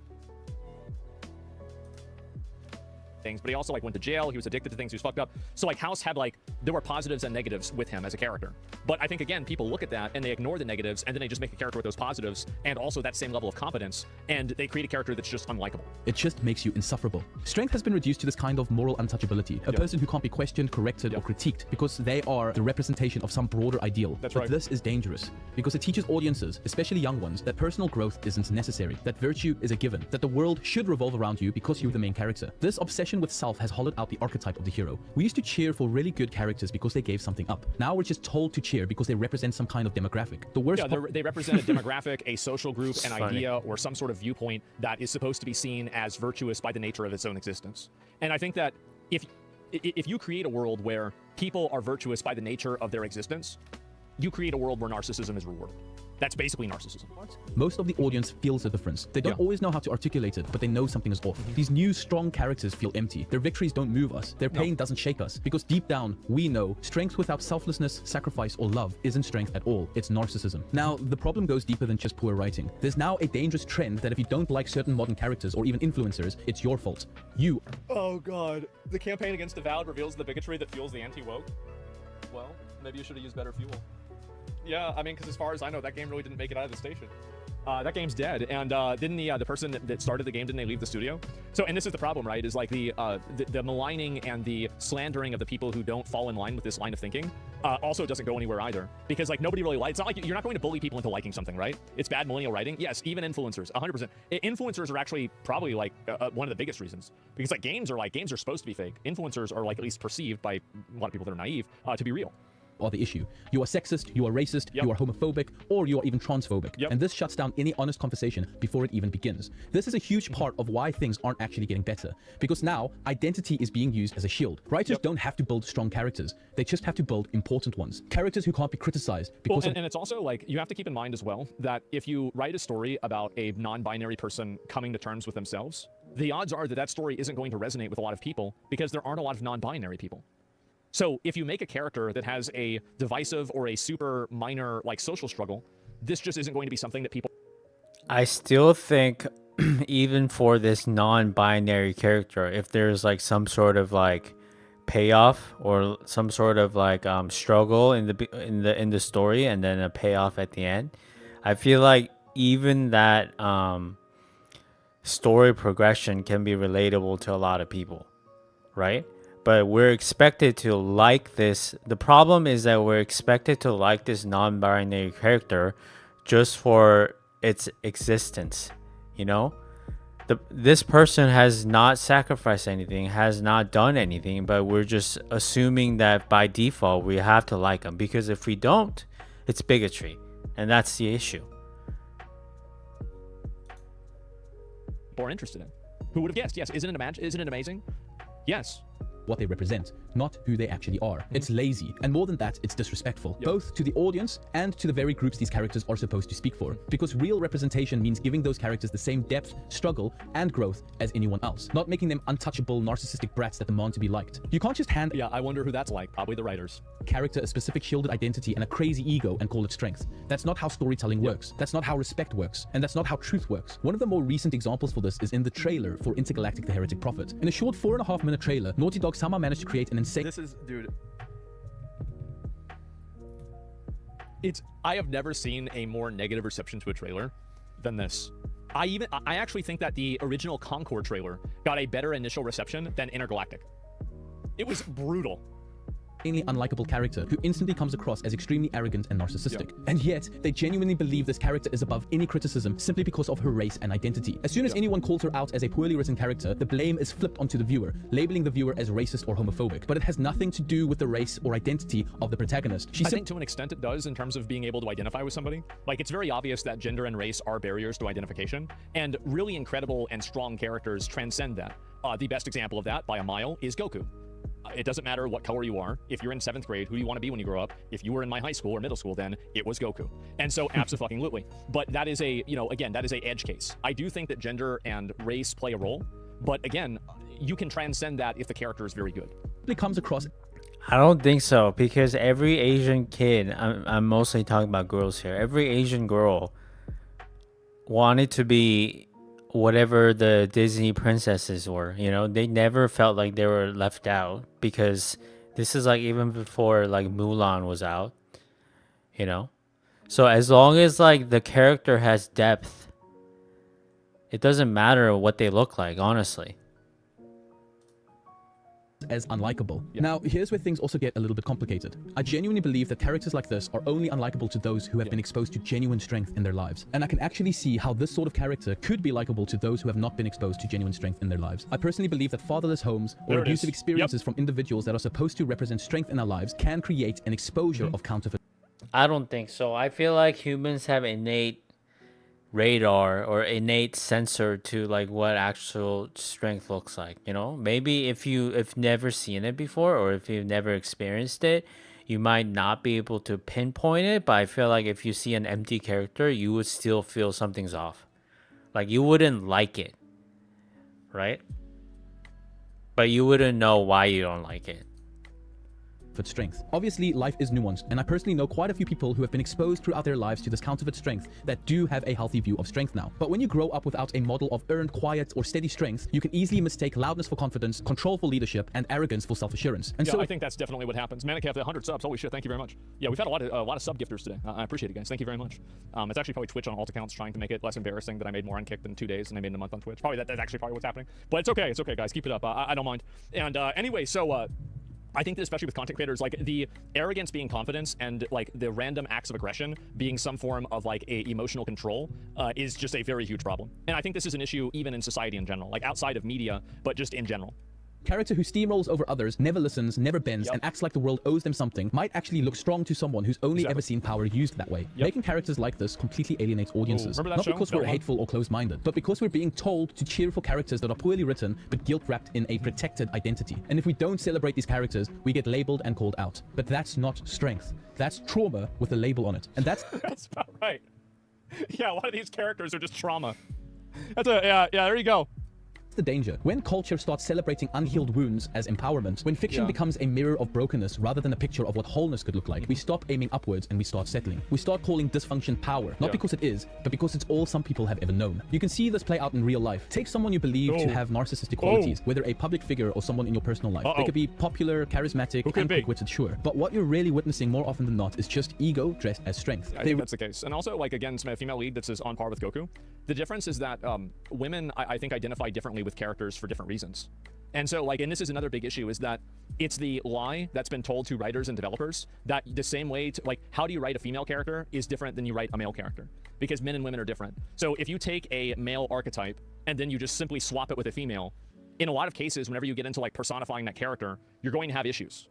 Things, but he also like went to jail. He was addicted to things. He was fucked up. So like House had like, there were positives and negatives with him as a character. But I think again, people look at that and they ignore the negatives and then they just make a character with those positives and also that same level of competence and they create a character that's just unlikable. It just makes you insufferable. Strength has been reduced to this kind of moral untouchability. A person who can't be questioned, corrected, or critiqued because they are the representation of some broader ideal. That's but right. This is dangerous because it teaches audiences, especially young ones, that personal growth isn't necessary, that virtue is a given, that the world should revolve around you because you're the main character. This obsession with self has hollowed out the archetype of the hero. We used to cheer for really good characters because they gave something up. Now we're just told to cheer because they represent some kind of demographic. The worst they represent a demographic, a social group, an Funny. idea, or some sort of viewpoint that is supposed to be seen as virtuous by the nature of its own existence. And I think that if you create a world where people are virtuous by the nature of their existence, you create a world where narcissism is rewarded. That's basically narcissism. Most of the audience feels the difference. They don't always know how to articulate it, but they know something is off. These new, strong characters feel empty. Their victories don't move us. Their pain doesn't shake us. Because deep down, we know strength without selflessness, sacrifice, or love isn't strength at all. It's narcissism. Now, the problem goes deeper than just poor writing. There's now a dangerous trend that if you don't like certain modern characters or even influencers, it's your fault. You. Oh god. The campaign against Avowed reveals the bigotry that fuels the anti-woke. Well, maybe you should have used better fuel. Yeah, I mean, because as far as I know, that game really didn't make it out of the station. That game's dead, and didn't the person that started the game, didn't they leave the studio? So, and this is the problem, right? Is like the maligning and the slandering of the people who don't fall in line with this line of thinking also doesn't go anywhere either. Because like nobody really likes. It's not like you're not going to bully people into liking something, right? It's bad millennial writing. Yes, even influencers, 100%. Influencers are actually probably like one of the biggest reasons. Because like games are supposed to be fake. Influencers are like at least perceived by a lot of people that are naive to be real. Or the issue. You are sexist, you are racist, you are homophobic, or you are even transphobic. And this shuts down any honest conversation before it even begins. This is a huge part of why things aren't actually getting better. Because now, identity is being used as a shield. Writers don't have to build strong characters. They just have to build important ones. Characters who can't be criticized. Because and it's also like, you have to keep in mind as well, that if you write a story about a non-binary person coming to terms with themselves, the odds are that that story isn't going to resonate with a lot of people because there aren't a lot of non-binary people. So if you make a character that has a divisive or a super minor like social struggle, this just isn't going to be something that people... I still think even for this non-binary character, if there's like some sort of like payoff or some sort of like struggle in the story and then a payoff at the end, I feel like even that story progression can be relatable to a lot of people, right? But we're expected to like this. The problem is that we're expected to like this non-binary character just for its existence, you know? This person has not sacrificed anything, has not done anything, but we're just assuming that by default we have to like them, because if we don't, it's bigotry. And that's the issue. People are interested in. Who would have guessed? Yes. Isn't it amazing? Yes. What they represent, not who they actually are. It's lazy, and more than that, it's disrespectful, both to the audience and to the very groups these characters are supposed to speak for. Because real representation means giving those characters the same depth, struggle, and growth as anyone else, not making them untouchable, narcissistic brats that demand to be liked. You can't just hand I wonder who that's like. Probably the writers. Character a specific shielded identity and a crazy ego and call it strength. That's not how storytelling works. That's not how respect works. And that's not how truth works. One of the more recent examples for this is in the trailer for Intergalactic: The Heretic Prophet. In a short 4.5-minute trailer, Naughty Dog somehow managed to create an insane... Dude. I have never seen a more negative reception to a trailer than this. I actually think that the original Concord trailer got a better initial reception than Intergalactic. It was brutal. Unlikable character who instantly comes across as extremely arrogant and narcissistic. And yet, they genuinely believe this character is above any criticism simply because of her race and identity. As soon as anyone calls her out as a poorly written character, the blame is flipped onto the viewer, labeling the viewer as racist or homophobic. But it has nothing to do with the race or identity of the protagonist. I think to an extent it does in terms of being able to identify with somebody. Like, it's very obvious that gender and race are barriers to identification, and really incredible and strong characters transcend that. The best example of that, by a mile, is Goku. It doesn't matter what color you are. If you're in 7th grade, who do you want to be when you grow up? If you were in my high school or middle school, then it was Goku. And so absolutely. But that is again, that is a edge case. I do think that gender and race play a role, but again, you can transcend that if the character is very good. It comes across... I don't think so, because every Asian kid, I'm mostly talking about girls here, every Asian girl wanted to be whatever the Disney princesses were, you know. They never felt like they were left out, because this is like even before like Mulan was out, you know. So as long as like the character has depth, it doesn't matter what they look like, honestly. As unlikable. Now, here's where things also get a little bit complicated. I genuinely believe that characters like this are only unlikable to those who have been exposed to genuine strength in their lives. And I can actually see how this sort of character could be likable to those who have not been exposed to genuine strength in their lives. I personally believe that fatherless homes or abusive experiences from individuals that are supposed to represent strength in our lives can create an exposure of counterfeit. I don't think so. I feel like humans have innate radar or innate sensor to like what actual strength looks like, you know. Maybe if you've never seen it before, or if you've never experienced it, you might not be able to pinpoint it, but I feel like if you see an empty character, you would still feel something's off. Like, you wouldn't like it, right? But you wouldn't know why you don't like it. Strength. Obviously, life is nuanced, and I personally know quite a few people who have been exposed throughout their lives to this counterfeit strength that do have a healthy view of strength now. But when you grow up without a model of earned, quiet, or steady strength, you can easily mistake loudness for confidence, control for leadership, and arrogance for self-assurance. And so I think that's definitely what happens. Manicaf, 100 subs. Holy shit, thank you very much. Yeah, we've had a lot of sub gifters today. I appreciate it, guys. Thank you very much. It's actually probably Twitch on alt accounts trying to make it less embarrassing that I made more on Kick than 2 days and I made in a month on Twitch. Probably that's actually probably what's happening. But it's okay. It's okay, guys. Keep it up. I don't mind. And anyway, so I think that especially with content creators, like the arrogance being confidence and like the random acts of aggression being some form of like a emotional control is just a very huge problem. And I think this is an issue even in society in general, like outside of media, but just in general. Character who steamrolls over others, never listens, never bends, and acts like the world owes them something might actually look strong to someone who's only ever seen power used that way. Making characters like this completely alienates audiences. Not because we're hateful or close-minded, but because we're being told to cheer for characters that are poorly written, but guilt-wrapped in a protected identity. And if we don't celebrate these characters, we get labeled and called out. But that's not strength. That's trauma with a label on it. And that's... That's about right. Yeah, a lot of these characters are just trauma. Yeah, there you go. The danger. When culture starts celebrating unhealed wounds as empowerment, when fiction becomes a mirror of brokenness rather than a picture of what wholeness could look like, we stop aiming upwards and we start settling. We start calling dysfunction power, not because it is, but because it's all some people have ever known. You can see this play out in real life. Take someone you believe to have narcissistic qualities, whether a public figure or someone in your personal life. They could be popular, charismatic, and quick-witted, sure. But what you're really witnessing more often than not is just ego dressed as strength. I think that's the case. And also, like, again, a female lead that's on par with Goku. The difference is that women, I think, identify differently with characters for different reasons. And so, like, and this is another big issue, is that it's the lie that's been told to writers and developers that the same way to, like, how do you write a female character is different than you write a male character, because men and women are different. So if you take a male archetype and then you just simply swap it with a female, in a lot of cases, whenever you get into like personifying that character, you're going to have issues.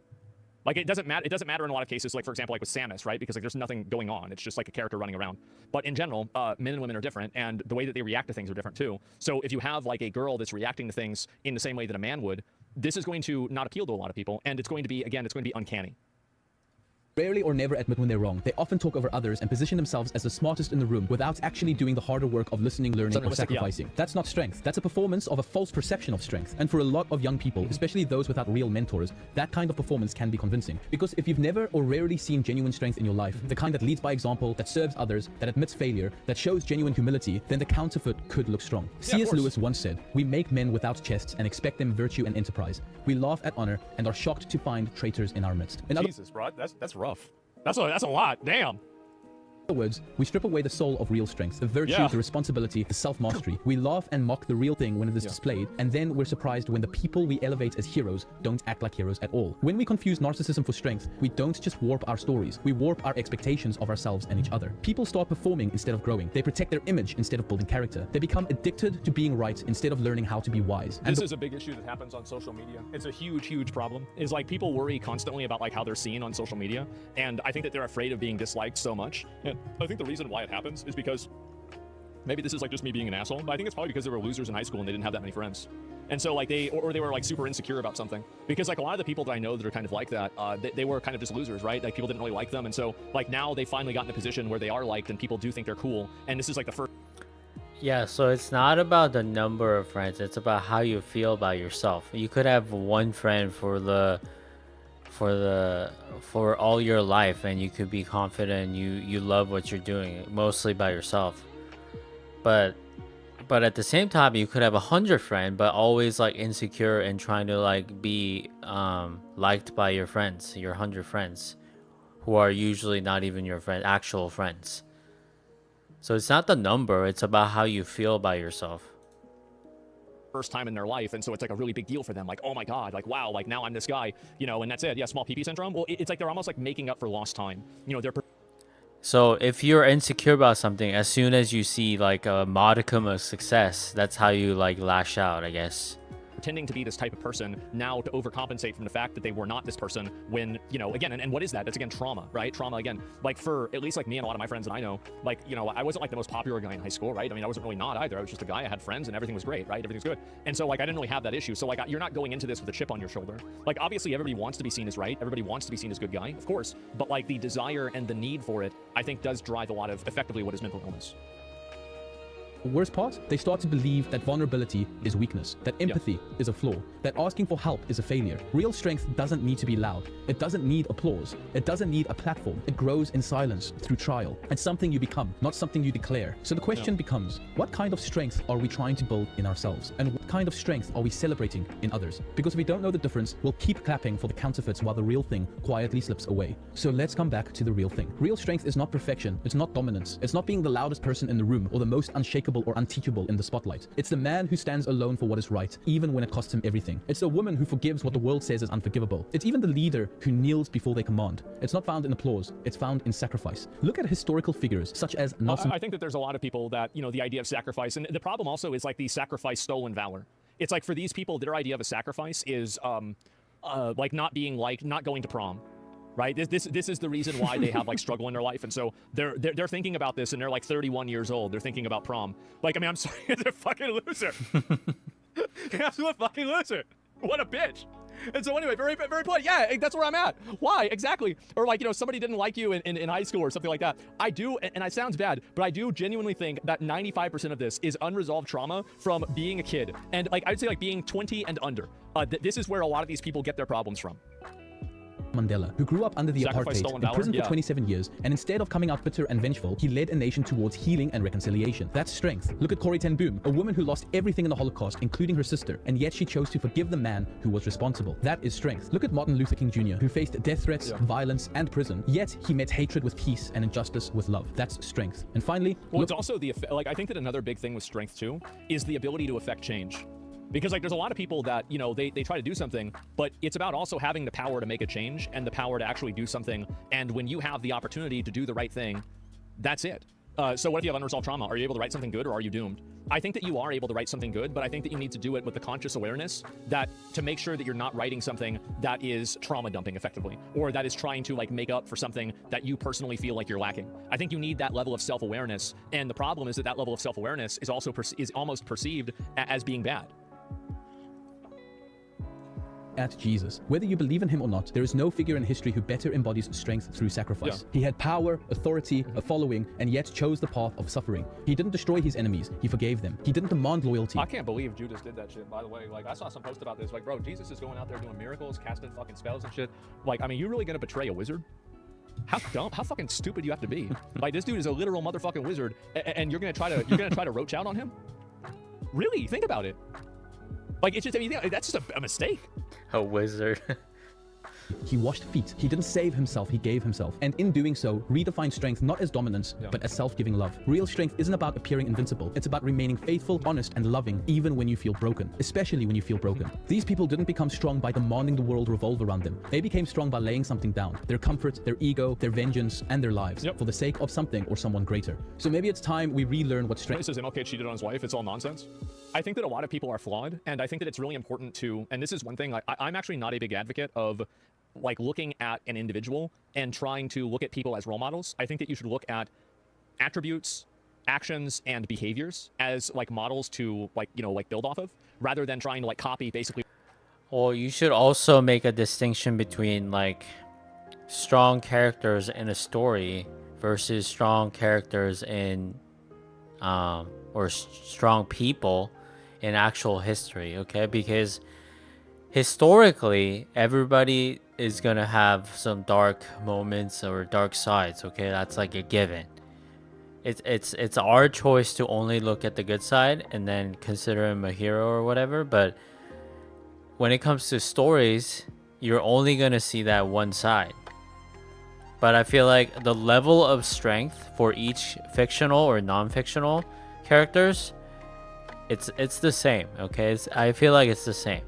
Like it doesn't matter. It doesn't matter in a lot of cases. Like for example, like with Samus, right? Because like there's nothing going on. It's just like a character running around. But in general, men and women are different, and the way that they react to things are different too. So if you have like a girl that's reacting to things in the same way that a man would, this is going to not appeal to a lot of people, and it's going to be, again, it's going to be uncanny. Rarely or never admit when they're wrong. They often talk over others and position themselves as the smartest in the room without actually doing the harder work of listening, learning, or sacrificing. Yeah. That's not strength. That's a performance of a false perception of strength. And for a lot of young people, especially those without real mentors, that kind of performance can be convincing. Because if you've never or rarely seen genuine strength in your life, the kind that leads by example, that serves others, that admits failure, that shows genuine humility, then the counterfeit could look strong. C.S. Lewis once said, "We make men without chests and expect them virtue and enterprise. We laugh at honor and are shocked to find traitors in our midst." Jesus, bro, that's rough. That's a lot. Damn. In other words, we strip away the soul of real strength, the virtue, the responsibility, the self-mastery. We laugh and mock the real thing when it is displayed, and then we're surprised when the people we elevate as heroes don't act like heroes at all. When we confuse narcissism for strength, we don't just warp our stories, we warp our expectations of ourselves and each other. People start performing instead of growing. They protect their image instead of building character. They become addicted to being right instead of learning how to be wise. And this is a big issue that happens on social media. It's a huge, huge problem. Is like people worry constantly about like how they're seen on social media, and I think that they're afraid of being disliked so much. And I think the reason why it happens is because maybe this is like just me being an asshole, but I think it's probably because they were losers in high school and they didn't have that many friends. And so like they were like super insecure about something, because like a lot of the people that I know that are kind of like that, they were kind of just losers, right? Like people didn't really like them. And so like now they finally got in a position where they are liked and people do think they're cool. And this is like the first. Yeah, so it's not about the number of friends, it's about how you feel about yourself. You could have one friend for all your life, and you could be confident, you love what you're doing mostly by yourself. But at the same time, you could have 100 friends but always like insecure and trying to like be liked by your friends, your 100 friends, who are usually not even your actual friends. So it's not the number, it's about how you feel about yourself. First time in their life, and so it's like a really big deal for them, like, oh my god, like wow, like now I'm this guy, you know, and that's it. Yeah, small PP syndrome. Well, it's like they're almost like making up for lost time, you know. So if you're insecure about something, as soon as you see like a modicum of success, that's how you like lash out, I guess. Pretending to be this type of person now to overcompensate from the fact that they were not this person when, you know, again, and what is that? That's again trauma, right? Trauma, again, like for at least like me and a lot of my friends that I know, like, you know, I wasn't like the most popular guy in high school, right? I mean, I wasn't really not either. I was just a guy. I had friends and everything was great, right? Everything's good. And so like I didn't really have that issue. So like you're not going into this with a chip on your shoulder. Like obviously everybody wants to be seen as right. Everybody wants to be seen as good guy, of course. But like the desire and the need for it, I think does drive a lot of effectively what is mental illness. The worst part, they start to believe that vulnerability is weakness, that empathy is a flaw, that asking for help is a failure. Real strength doesn't need to be loud. It doesn't need applause. It doesn't need a platform. It grows in silence through trial, and something you become, not something you declare. So the question becomes, what kind of strength are we trying to build in ourselves? And what kind of strength are we celebrating in others? Because if we don't know the difference, we'll keep clapping for the counterfeits while the real thing quietly slips away. So let's come back to the real thing. Real strength is not perfection. It's not dominance. It's not being the loudest person in the room or the most unshakable or unteachable in the spotlight. It's the man who stands alone for what is right, even when it costs him everything. It's the woman who forgives what the world says is unforgivable. It's even the leader who kneels before they command. It's not found in applause. It's found in sacrifice. Look at historical figures such as Nelson. I think that there's a lot of people that, you know, the idea of sacrifice, and the problem also is like the sacrifice stolen valor. It's like for these people, their idea of a sacrifice is like not going to prom. Right. This is the reason why they have like struggle in their life, and so they're thinking about this, and they're like 31 years old. They're thinking about prom. Like, I mean, I'm sorry, they're a fucking loser. Absolute fucking loser. What a bitch. And so anyway, very point. Yeah, that's where I'm at. Why exactly? Or like, you know, somebody didn't like you in high school or something like that. I do, and it sounds bad, but I do genuinely think that 95% of this is unresolved trauma from being a kid, and like I'd say like being 20 and under. This is where a lot of these people get their problems from. Mandela, who grew up under the apartheid, in prison for 27 years, and instead of coming out bitter and vengeful, he led a nation towards healing and reconciliation. That's strength. Look at Corrie ten Boom, a woman who lost everything in the Holocaust, including her sister, and yet she chose to forgive the man who was responsible. That is strength. Look at Martin Luther King Jr., who faced death threats, violence, and prison, yet he met hatred with peace and injustice with love. That's strength. And finally, well, it's also the, like, I think that another big thing with strength too is the ability to affect change. Because like there's a lot of people that, you know, they try to do something, but it's about also having the power to make a change and the power to actually do something. And when you have the opportunity to do the right thing, that's it. So what if you have unresolved trauma? Are you able to write something good, or are you doomed? I think that you are able to write something good, but I think that you need to do it with the conscious awareness that to make sure that you're not writing something that is trauma dumping effectively, or that is trying to like make up for something that you personally feel like you're lacking. I think you need that level of self-awareness, and the problem is that that level of self-awareness is also is almost perceived as being bad. At Jesus. Whether you believe in him or not, there is no figure in history who better embodies strength through sacrifice. He had power, authority, a following, and yet chose the path of suffering. He didn't destroy his enemies, he forgave them. He didn't demand loyalty. I can't believe Judas did that shit, by the way. Like, I saw some post about this. Like, bro, Jesus is going out there doing miracles, casting fucking spells and shit. Like, I mean, you really gonna betray a wizard? How dumb, how fucking stupid do you have to be? Like, this dude is a literal motherfucking wizard, and you're gonna try to roach out on him? Really? Think about it. Like, it's just, I mean, that's just a mistake. A wizard. He washed feet. He didn't save himself, he gave himself. And in doing so, redefined strength not as dominance, but as self-giving love. Real strength isn't about appearing invincible. It's about remaining faithful, honest, and loving, even when you feel broken. Especially when you feel broken. These people didn't become strong by demanding the world revolve around them. They became strong by laying something down. Their comfort, their ego, their vengeance, and their lives. For the sake of something or someone greater. So maybe it's time we relearn what strength... This is MLK cheated on his wife. It's all nonsense. I think that a lot of people are flawed, and I think that it's really important to, and this is one thing, I'm actually not a big advocate of like looking at an individual and trying to look at people as role models. I think that you should look at attributes, actions, and behaviors as like models to like, you know, like build off of, rather than trying to like copy basically. Well, you should also make a distinction between like strong characters in a story versus strong characters in or strong people in actual history, okay? Because historically, everybody is gonna have some dark moments or dark sides, okay? That's like a given. It's our choice to only look at the good side and then consider him a hero or whatever, but when it comes to stories, you're only gonna see that one side. But I feel like the level of strength for each fictional or non-fictional characters, it's the same, okay? I feel like it's the same.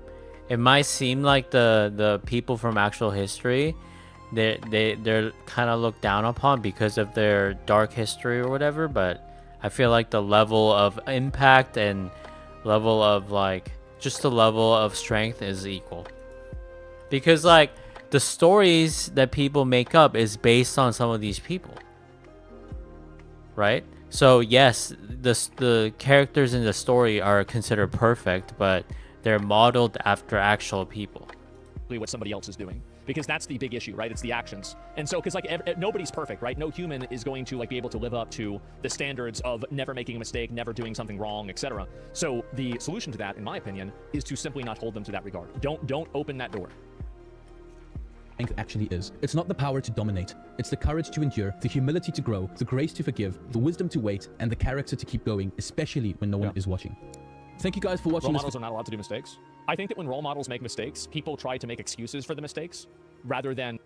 It might seem like the people from actual history, they're kind of looked down upon because of their dark history or whatever, but I feel like the level of impact and level of like just the level of strength is equal. Because like the stories that people make up is based on some of these people, right? So yes, the characters in the story are considered perfect, but they're modeled after actual people. What somebody else is doing, because that's the big issue, right? It's the actions. And so because like nobody's perfect, right? No human is going to like be able to live up to the standards of never making a mistake, never doing something wrong, etc. So the solution to that, in my opinion, is to simply not hold them to that regard. Don't open that door. Actually is. It's not the power to dominate. It's the courage to endure, the humility to grow, the grace to forgive, the wisdom to wait, and the character to keep going, especially when no one is watching. Thank you guys for watching. Role models are not allowed to do mistakes. I think that when role models make mistakes, people try to make excuses for the mistakes rather than...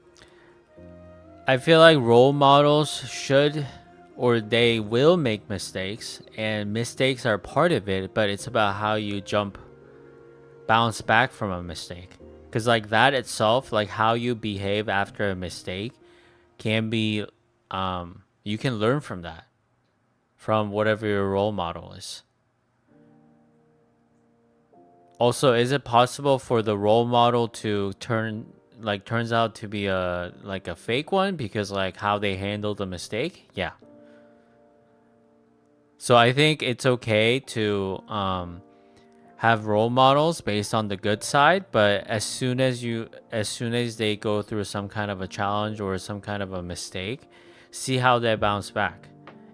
I feel like role models should or they will make mistakes, and mistakes are part of it, but it's about how you bounce back from a mistake. Because like that itself, like how you behave after a mistake can be, you can learn from that, from whatever your role model is. Also, is it possible for the role model to turns out to be a fake one because like how they handled the mistake? Yeah. So I think it's okay to have role models based on the good side, but as soon as they go through some kind of a challenge or some kind of a mistake, see how they bounce back,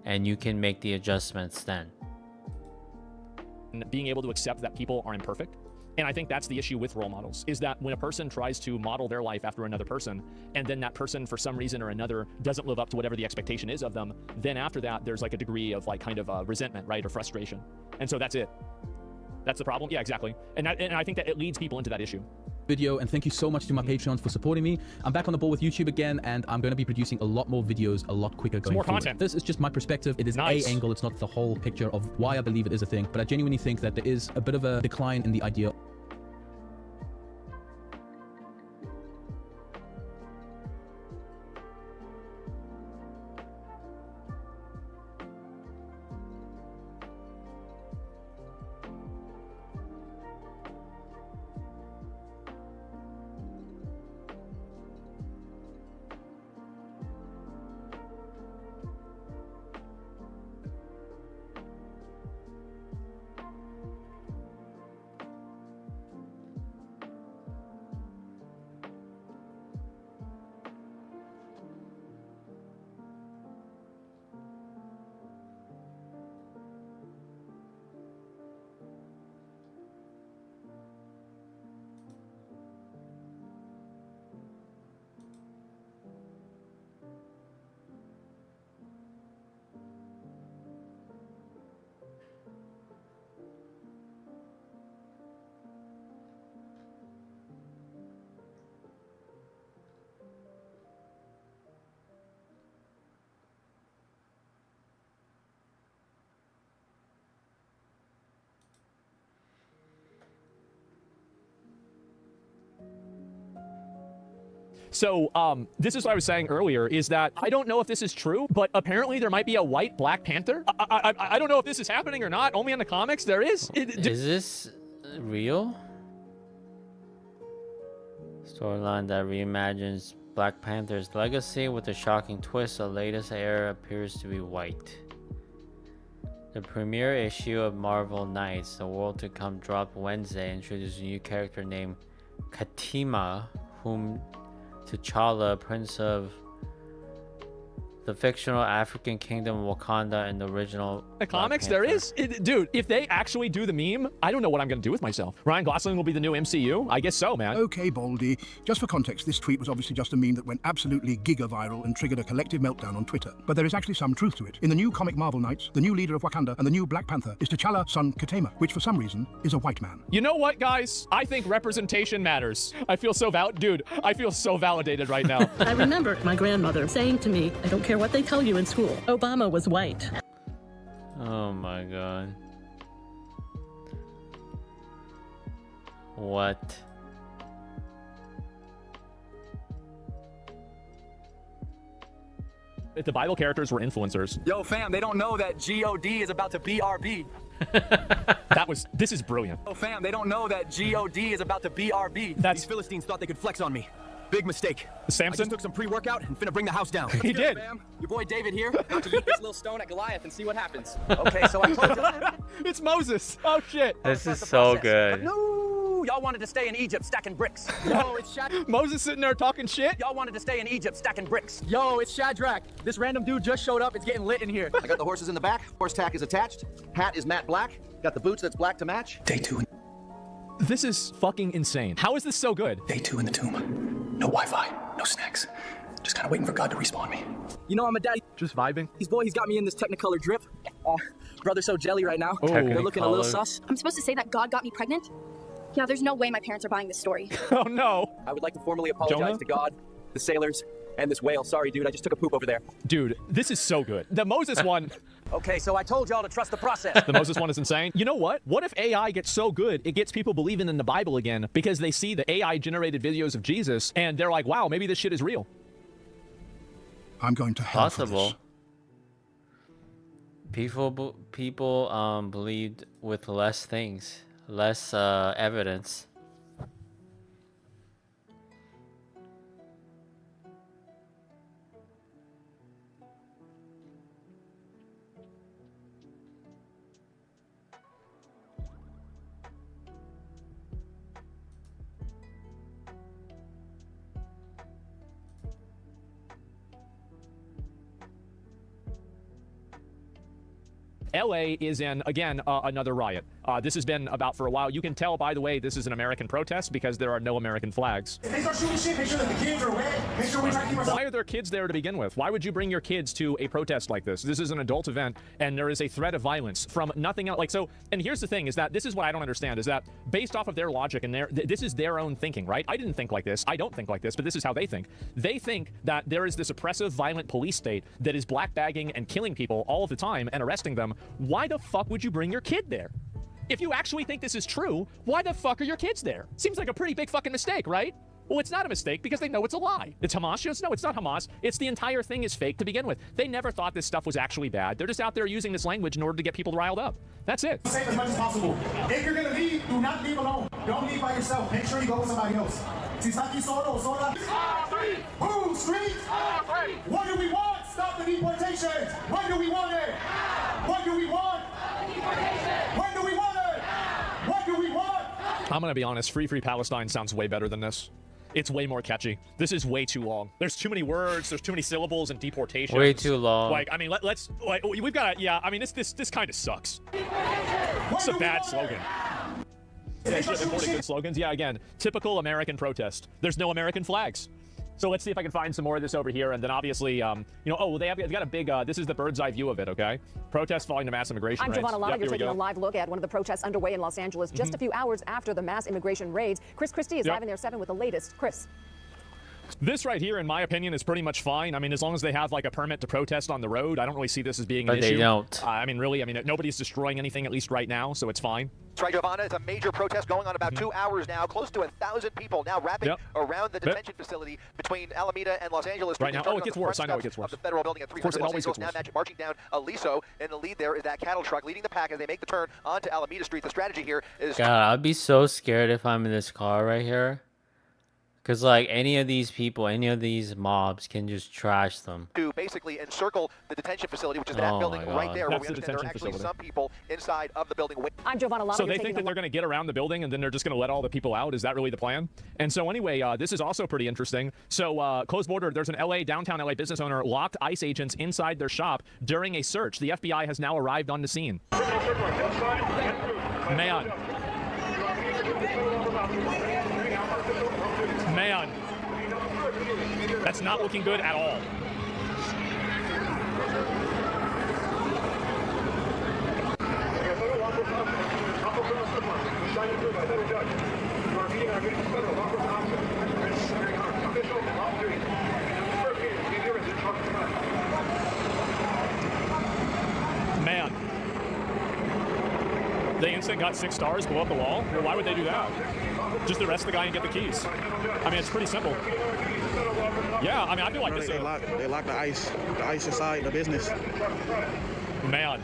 and you can make the adjustments then. Being able to accept that people are imperfect. And I think that's the issue with role models, is that when a person tries to model their life after another person, and then that person for some reason or another doesn't live up to whatever the expectation is of them, then after that there's like a degree of like kind of resentment, right, or frustration. And so that's it. That's the problem. Yeah, exactly. And I think that it leads people into that issue. Video, and thank you so much to my Patreons for supporting me. I'm back on the ball with YouTube again, and I'm going to be producing a lot more videos a lot quicker going more forward. Content. This is just my perspective. It is a angle. It's not the whole picture of why I believe it is a thing, but I genuinely think that there is a bit of a decline in the idea So this is what I was saying earlier, is that I don't know if this is true, but apparently there might be a white Black Panther. I don't know if this is happening or not. Only in the comics there is. Is this real? Storyline that reimagines Black Panther's legacy with a shocking twist. The latest heir appears to be white. The premiere issue of Marvel Knights, The World to Come, dropped Wednesday, introduced a new character named Katima, whom T'Challa, Prince of the fictional African kingdom Wakanda in the original the comics there is dude, if they actually do the meme, I don't know what I'm gonna do with myself. Ryan Gosling will be the new MCU. I guess so, man. Okay, Baldy, just for context, this tweet was obviously just a meme that went absolutely giga viral and triggered a collective meltdown on Twitter, but there is actually some truth to it. In the new comic Marvel Knights, the new leader of Wakanda and the new Black Panther is T'Challa son Katema, which for some reason is a white man. You know what, guys? I think representation matters. I feel so I feel so validated right now. I remember my grandmother saying to me, I don't care what they tell you in school, Obama was white. Oh my god. What? If the Bible characters were influencers. Yo, fam, they don't know that G-O-D is about to BRB. This is brilliant. Yo, fam, they don't know that G-O-D is about to BRB. These Philistines thought they could flex on me. Big mistake. Samson? I just took some pre-workout and finna bring the house down. He did. Fam. Your boy David here. About to beat this little stone at Goliath and see what happens. Okay, so I told you. It's Moses. Oh, shit. This is so good. No, y'all wanted to stay in Egypt stacking bricks. Yo, it's Shadrach. Moses sitting there talking shit. Y'all wanted to stay in Egypt stacking bricks. Yo, it's Shadrach. This random dude just showed up. It's getting lit in here. I got the horses in the back. Horse tack is attached. Hat is matte black. Got the boots that's black to match. Day 2. This is fucking insane. How is this so good? Day 2 in the tomb. No Wi-Fi, no snacks. Just kind of waiting for God to respawn me. You know I'm a daddy. Just vibing. He's got me in this Technicolor drip. Brother's so jelly right now. They're looking a little sus. I'm supposed to say that God got me pregnant? Yeah, there's no way my parents are buying this story. Oh no. I would like to formally apologize to God, the sailors, and this whale. Sorry, dude, I just took a poop over there. Dude, this is so good. The Moses one. Okay, so I told y'all to trust the process. The Moses one is insane. You know what? What if AI gets so good, it gets people believing in the Bible again because they see the AI-generated videos of Jesus and they're like, wow, maybe this shit is real. I'm going to hell for this. People believed with less things, less evidence. LA is in, again, another riot. This has been about for a while. You can tell, by the way, this is an American protest because there are no American flags. If they start shooting shit, make sure that the kids are away. Make sure we try to keep ourselves. Why are there kids there to begin with? Why would you bring your kids to a protest like this? This is an adult event, and there is a threat of violence from nothing else. Like, so, and here's the thing, is that this is what I don't understand, is that based off of their logic and this is their own thinking, right? I didn't think like this. I don't think like this, but this is how they think. They think that there is this oppressive, violent police state that is black bagging and killing people all of the time and arresting them. Why the fuck would you bring your kid there? If you actually think this is true, why the fuck are your kids there? Seems like a pretty big fucking mistake, right? Well, it's not a mistake because they know it's a lie. It's Hamas? No, it's not Hamas. It's the entire thing is fake to begin with. They never thought this stuff was actually bad. They're just out there using this language in order to get people riled up. That's it. Save as much as possible. If you're gonna leave, do not leave alone. Don't leave by yourself. Make sure you go with somebody else. Si está aquí solo, sola. Who? Street? What do we want? Stop the deportation. When do we want it? What do we want? When do we want it? What do we want? I'm gonna be honest, Free Palestine sounds way better than this. It's way more catchy. This is way too long. There's too many words, there's too many syllables and deportation. Way too long. Like, I mean, let's, like, we've got to, yeah, I mean, this kind of sucks. It's a bad slogan. Yeah, should have imported good slogans. Yeah, again, typical American protest. There's no American flags. So let's see if I can find some more of this over here. And then obviously, you know, oh, they've got a big, this is the bird's eye view of it, okay? Protests following the mass immigration I'm raids. Giovanna Lava. Yep, You're taking a live look at one of the protests underway in Los Angeles just a few hours after the mass immigration raids. Chris Christie is live in there 7 with the latest. Chris. This right here, in my opinion, is pretty much fine. I mean, as long as they have like a permit to protest on the road, I don't really see this as being an But issue. they don't. I mean, really, nobody's destroying anything, at least right now, so it's fine. That's right, Giovanna. It's a major protest going on about 2 hours now. Close to 1,000 people now wrapping around the detention facility between Alameda and Los Angeles. Right now. Oh, it gets worse. I know it gets worse. Of the federal building at 300 Los Angeles. Now marching down Aliso. In the lead there is that cattle truck leading the pack as they make the turn onto Alameda Street. The strategy here is... God, I'd be so scared if I'm in this car right here. Because, like, any of these people, any of these mobs can just trash them. To basically encircle the detention facility, which is that building right there, where we understand there are actually some people inside of the building. I'm Giovanna Lama. So they think that they're going to get around the building and then they're just going to let all the people out? Is that really the plan? And so anyway, this is also pretty interesting. So closed border, there's an downtown LA business owner locked ICE agents inside their shop during a search. The FBI has now arrived on the scene. Man, that's not looking good at all. Man, they instant got 6 stars, blow up the wall. Well, why would they do that? Just arrest the guy and get the keys. I mean, it's pretty simple. Yeah, I mean, I feel like this. They lock the ice inside the business. Man.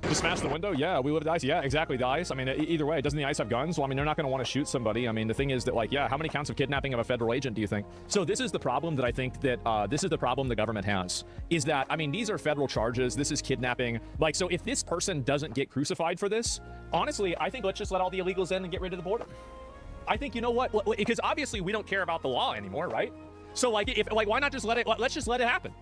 Just smash the window? Yeah, we live the ice. Yeah, exactly, the ice. I mean, either way, doesn't the ice have guns? Well, I mean, they're not going to want to shoot somebody. I mean, the thing is that, like, yeah, how many counts of kidnapping of a federal agent do you think? So this is the problem that I think that, this is the problem the government has. Is that, I mean, these are federal charges. This is kidnapping. Like, so if this person doesn't get crucified for this, honestly, I think let's just let all the illegals in and get rid of the border. I think, you know what? Because obviously we don't care about the law anymore, right? So, like, why not just let's just let it happen.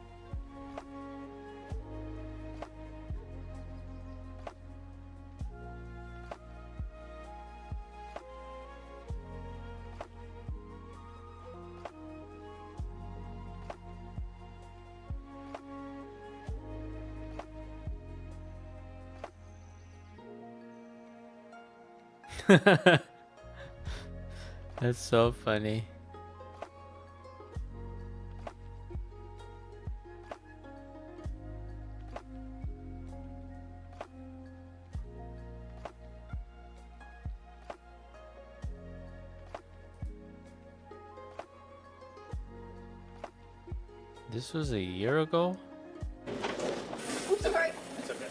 That's so funny. This was a year ago? Oops, I'm sorry. It's okay.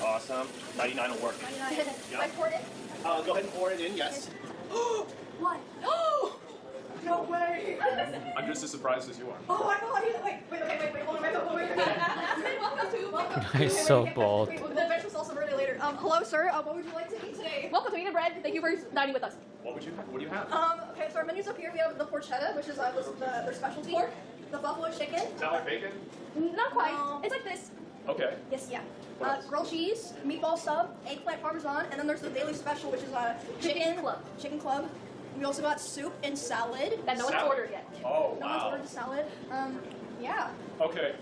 Awesome. 99 will work. 99. Yep. I poured it. Go ahead and pour it in, yes. What? No! No way! I'm just as surprised as you are. Oh my god! Wait, hold on, wait. Aspen, welcome. He's so bold. Wait, the vegetable salsa verde later. Hello, sir. What would you like to eat today? Welcome to Eat and Bread. Thank you for dining with us. What do you have? Okay, so our menus up here, we have the porchetta, which is their specialty. Pork. The buffalo chicken. Is that like bacon? Not quite. It's like this. Okay. Yes, yeah. Grilled cheese, meatball sub, eggplant parmesan, and then there's the daily special, which is chicken club. We also got soup and salad. That no one's ordered yet. Oh, No one's ordered the salad. Yeah. Okay,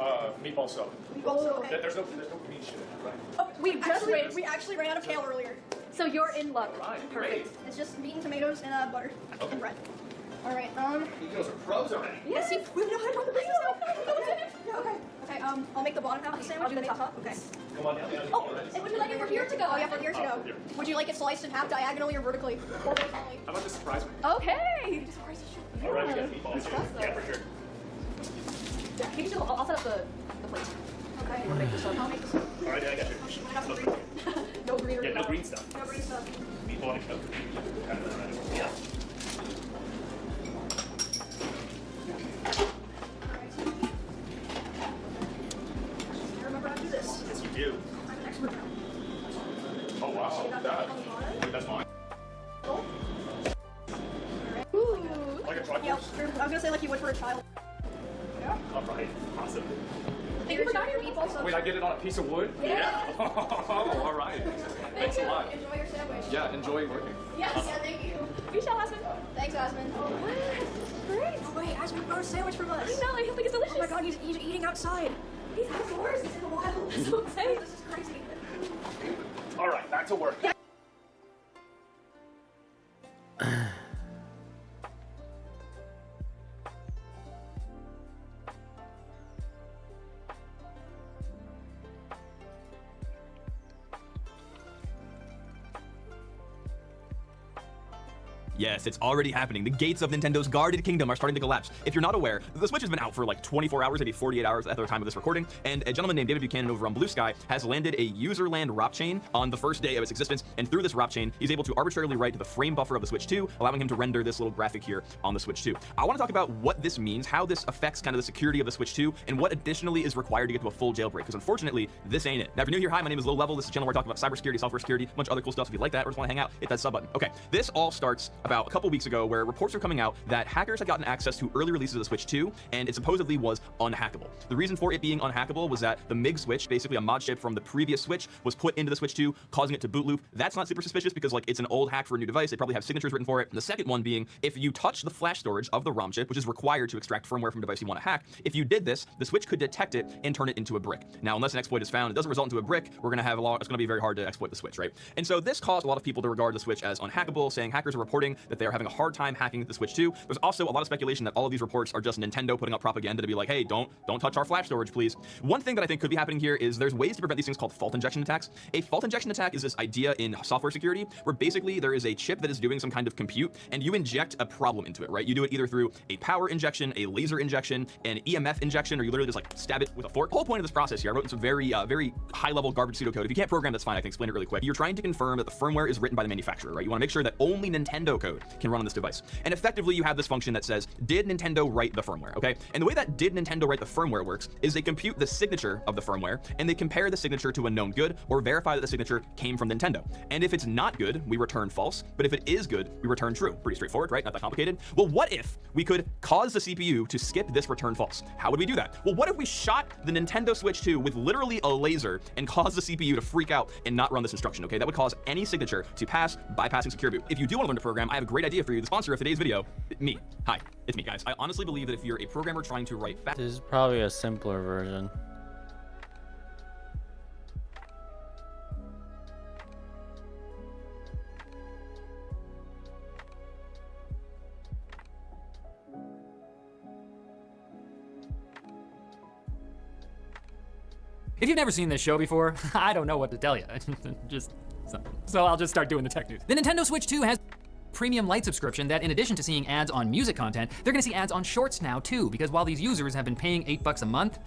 meatball sub. Meatball sub, okay. There's no green shit in it, right? Oh, we actually ran out of kale earlier. So you're in luck. Right, Perfect. It's just meat and tomatoes and butter and bread. All right. You guys are pros already. Yeah, see, we know how to run the business now. Okay, I'll make the bottom half of the sandwich. You make the top. Okay. Come on down. Oh, and would you like it from here to go? Oh, yeah, from here to go. Here. Would you like it sliced in half diagonally or vertically? Or horizontally? How about this surprise me? Okay. All right, you got meatballs here. Yeah, for sure. Yeah, you can just, I'll set up the plate. Okay. You want to make this up? I'll make this up. All right, I got you. No green. Yeah, no green stuff. No green stuff. Meatball and coke. Yeah. I remember how to do this. Yes, you do. I'm an expert. Oh, wow. That's mine. Ooh. Like a tripod? Yeah, I was gonna say like you would for a child. Yeah. All right. Awesome. Thank you for dining your meatball sub. Wait, I get it on a piece of wood? Yeah. Oh, all right. Thanks a lot. Enjoy your sandwich. Yeah, enjoy working. Yes, yeah, thank you. We shall, Aspen. Thanks, Asmund. Oh, Great. Oh, wait, Asmund brought a sandwich from us. I know, I think it's delicious. Oh my god, he's eating outside. He's outdoors. He's in the wild. That's so exciting. This is crazy. All right, back to work. Yes, it's already happening. The gates of Nintendo's guarded kingdom are starting to collapse. If you're not aware, the Switch has been out for like 24 hours, maybe 48 hours at the time of this recording, and a gentleman named David Buchanan over on Blue Sky has landed a user-land ROP chain on the first day of its existence, and through this ROP chain, he's able to arbitrarily write to the frame buffer of the Switch 2, allowing him to render this little graphic here on the Switch 2. I want to talk about what this means, how this affects kind of the security of the Switch 2, and what additionally is required to get to a full jailbreak, because unfortunately, this ain't it. Now, if you're new here, hi, my name is Low Level. This is a channel where I talk about cybersecurity, software security, a bunch of other cool stuff. If you like that or just want to hang out, hit that sub button. Okay, this all starts about a couple weeks ago where reports are coming out that hackers had gotten access to early releases of the Switch 2, and it supposedly was unhackable. The reason for it being unhackable was that the MIG switch, basically a mod chip from the previous Switch, was put into the Switch 2, causing it to boot loop. That's not super suspicious because like it's an old hack for a new device. They probably have signatures written for it. And the second one being, if you touch the flash storage of the ROM chip, which is required to extract firmware from a device you want to hack, if you did this, the Switch could detect it and turn it into a brick. Now, unless an exploit is found, it doesn't result into a brick, we're going to have it's going to be very hard to exploit the Switch, right? And so this caused a lot of people to regard the Switch as unhackable, saying hackers are reporting that they are having a hard time hacking the Switch 2. There's also a lot of speculation that all of these reports are just Nintendo putting up propaganda to be like, hey, don't touch our flash storage, please. One thing that I think could be happening here is there's ways to prevent these things called fault injection attacks. A fault injection attack is this idea in software security where basically there is a chip that is doing some kind of compute and you inject a problem into it, right? You do it either through a power injection, a laser injection, an EMF injection, or you literally just like stab it with a fork. The whole point of this process here, I wrote in some very high-level garbage pseudocode. If you can't program, that's fine. I can explain it really quick. You're trying to confirm that the firmware is written by the manufacturer, right? You want to make sure that only Nintendo code can run on this device. And effectively, you have this function that says, did Nintendo write the firmware, okay? And the way that did Nintendo write the firmware works is they compute the signature of the firmware and they compare the signature to a known good or verify that the signature came from Nintendo. And if it's not good, we return false. But if it is good, we return true. Pretty straightforward, right? Not that complicated. Well, what if we could cause the CPU to skip this return false? How would we do that? Well, what if we shot the Nintendo Switch 2 with literally a laser and caused the CPU to freak out and not run this instruction, okay? That would cause any signature to pass bypassing secure boot. If you do want to learn to program, I have a great idea for you. The sponsor of today's video, me. Hi, it's me, guys. I honestly believe that if you're a programmer trying to write fast... This is probably a simpler version. If you've never seen this show before, I don't know what to tell you. So I'll just start doing the tech news. The Nintendo Switch 2 has premium light subscription that in addition to seeing ads on music content, they're gonna see ads on shorts now too, because while these users have been paying $8 a month,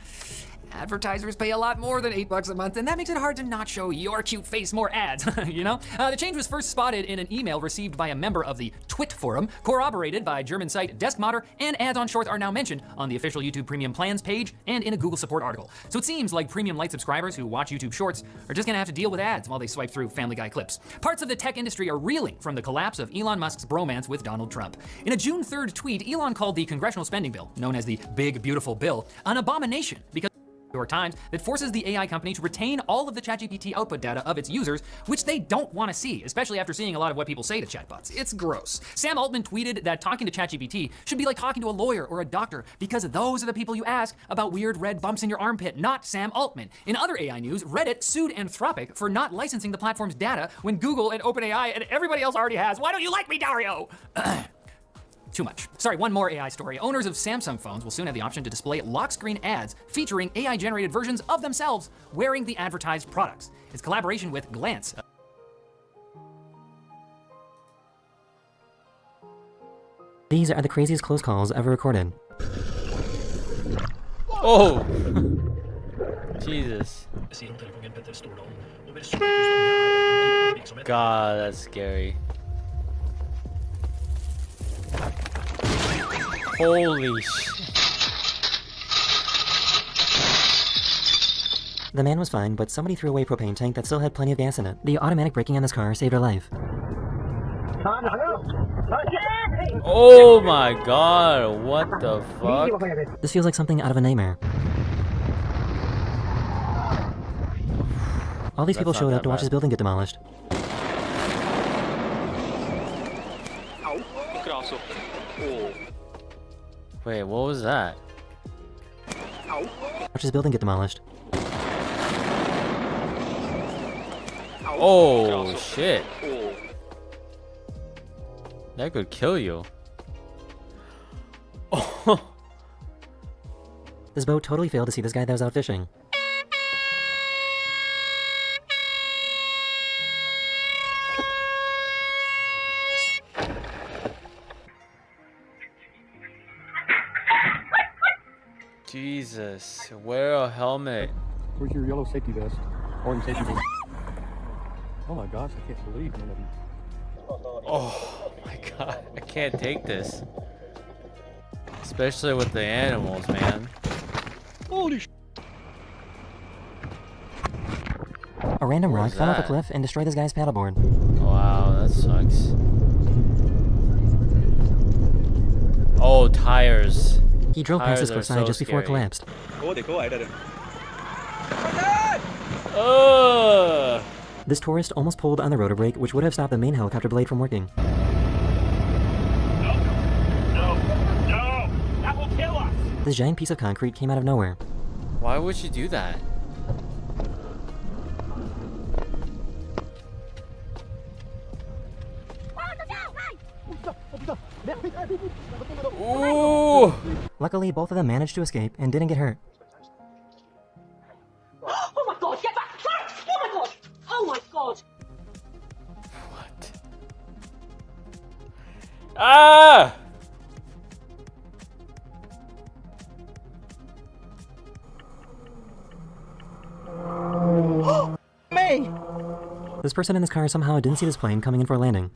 advertisers pay a lot more than $8 a month, and that makes it hard to not show your cute face more ads, you know? The change was first spotted in an email received by a member of the Twit forum, corroborated by German site Deskmodder, and ads on shorts are now mentioned on the official YouTube Premium Plans page and in a Google support article. So it seems like premium light subscribers who watch YouTube Shorts are just gonna have to deal with ads while they swipe through Family Guy clips. Parts of the tech industry are reeling from the collapse of Elon Musk's bromance with Donald Trump. In a June 3rd tweet, Elon called the congressional spending bill, known as the Big Beautiful Bill, an abomination because New York Times that forces the AI company to retain all of the ChatGPT output data of its users, which they don't want to see, especially after seeing a lot of what people say to chatbots. It's gross. Sam Altman tweeted that talking to ChatGPT should be like talking to a lawyer or a doctor, because those are the people you ask about weird red bumps in your armpit, not Sam Altman. In other AI news, Reddit sued Anthropic for not licensing the platform's data when Google and OpenAI and everybody else already has. Why don't you like me, Dario? Too much. Sorry, one more AI story. Owners of Samsung phones will soon have the option to display lock screen ads featuring AI-generated versions of themselves wearing the advertised products. It's collaboration with Glance. These are the craziest close calls ever recorded. Oh! Jesus. God, that's scary. Holy shit. The man was fine, but somebody threw away a propane tank that still had plenty of gas in it. The automatic braking on this car saved her life. Oh my god, what the fuck? This feels like something out of a nightmare. All these people showed up to watch his building get demolished. Wait, what was that? Watch his building get demolished. Oh shit. That could kill you. This boat totally failed to see this guy that was out fishing. Jesus, wear a helmet. Where's your yellow safety vest? Orange safety vest. Oh my gosh, I can't believe none of them. Oh my god, I can't take this. Especially with the animals, man. Holy A random What rock was fell off a that? cliff and destroyed this guy's paddleboard. Wow, that sucks. Oh, tires. He drove past this Tires are cliffside so just before it scary. collapsed. Ugh. This tourist almost pulled on the rotor brake, which would have stopped the main helicopter blade from working. No, that will kill us. This giant piece of concrete came out of nowhere. Why would you do that? Ooh. Luckily, both of them managed to escape and didn't get hurt. Oh my god, get back! Oh my god! Oh my god! Ah! Me! This person in this car somehow didn't see this plane coming in for a landing.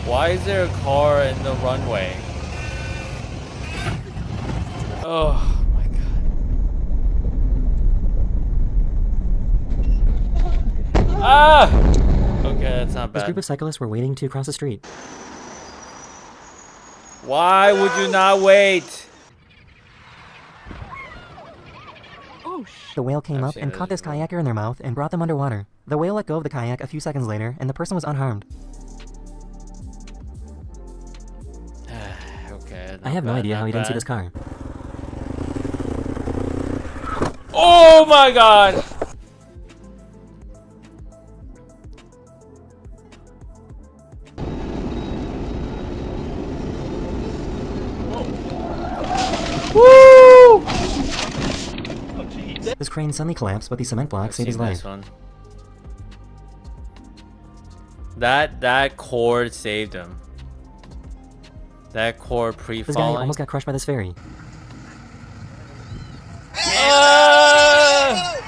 Why is there a car in the runway? Oh my god. Ah! Okay, that's not This group bad. of cyclists were waiting to cross the street. Why would you not wait? The whale came I've up seen and this caught this before. kayaker in their mouth and brought them underwater. The whale let go of the kayak a few seconds later, and the person was unharmed. Okay. I have no bad, idea not how he didn't see bad. this car. Oh my god! Woo! This crane suddenly collapsed, but the cement block I've saved his seen this life. one. That cord saved him. That cord This guy pre-falling. almost got crushed by this ferry. Ah!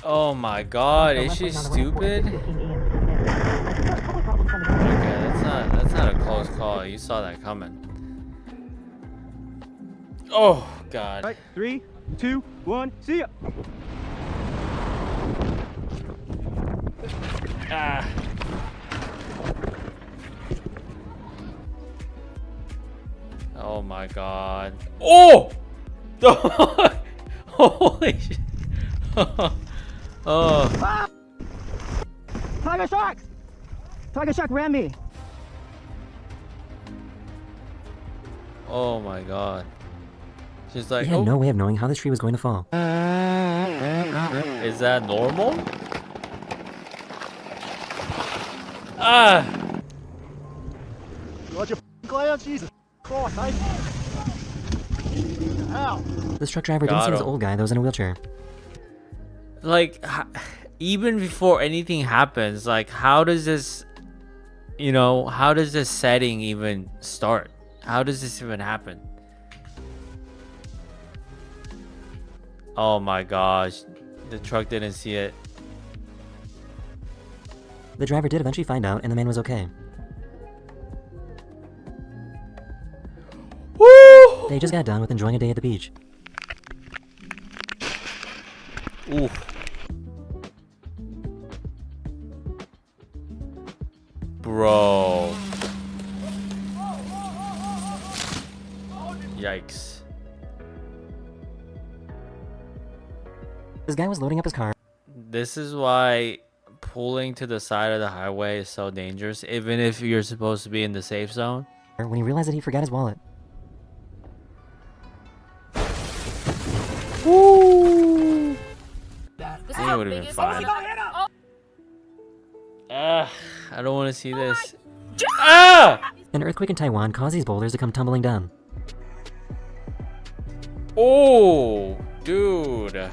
Oh my god, is she stupid? Okay, that's not a close call. You saw that coming. Oh god. Right, 3, 2, 1, see ya. Ah. Oh my god. Oh! Holy shit. Oh. Tiger shark! Tiger shark ran me. Oh my god. She's like, He had oh, no way of knowing how this tree was going to fall. is that normal? Ah! You want your glance? Jesus Christ, Ow. This truck driver didn't Got see this him. old guy that was in a wheelchair. Like, even before anything happens, like, how does this, how does this setting even start? How does this even happen? Oh my gosh. The truck didn't see it. The driver did eventually find out, and the man was okay. Woo! They just got done with enjoying a day at the beach. Ooh. Bro. Yikes. This guy was loading up his car. This is why pulling to the side of the highway is so dangerous, even if you're supposed to be in the safe zone. When he realized that he forgot his wallet. Woo! He would have been fine. I don't want to see this. Ah! An earthquake in Taiwan caused these boulders to come tumbling down. Oh, dude.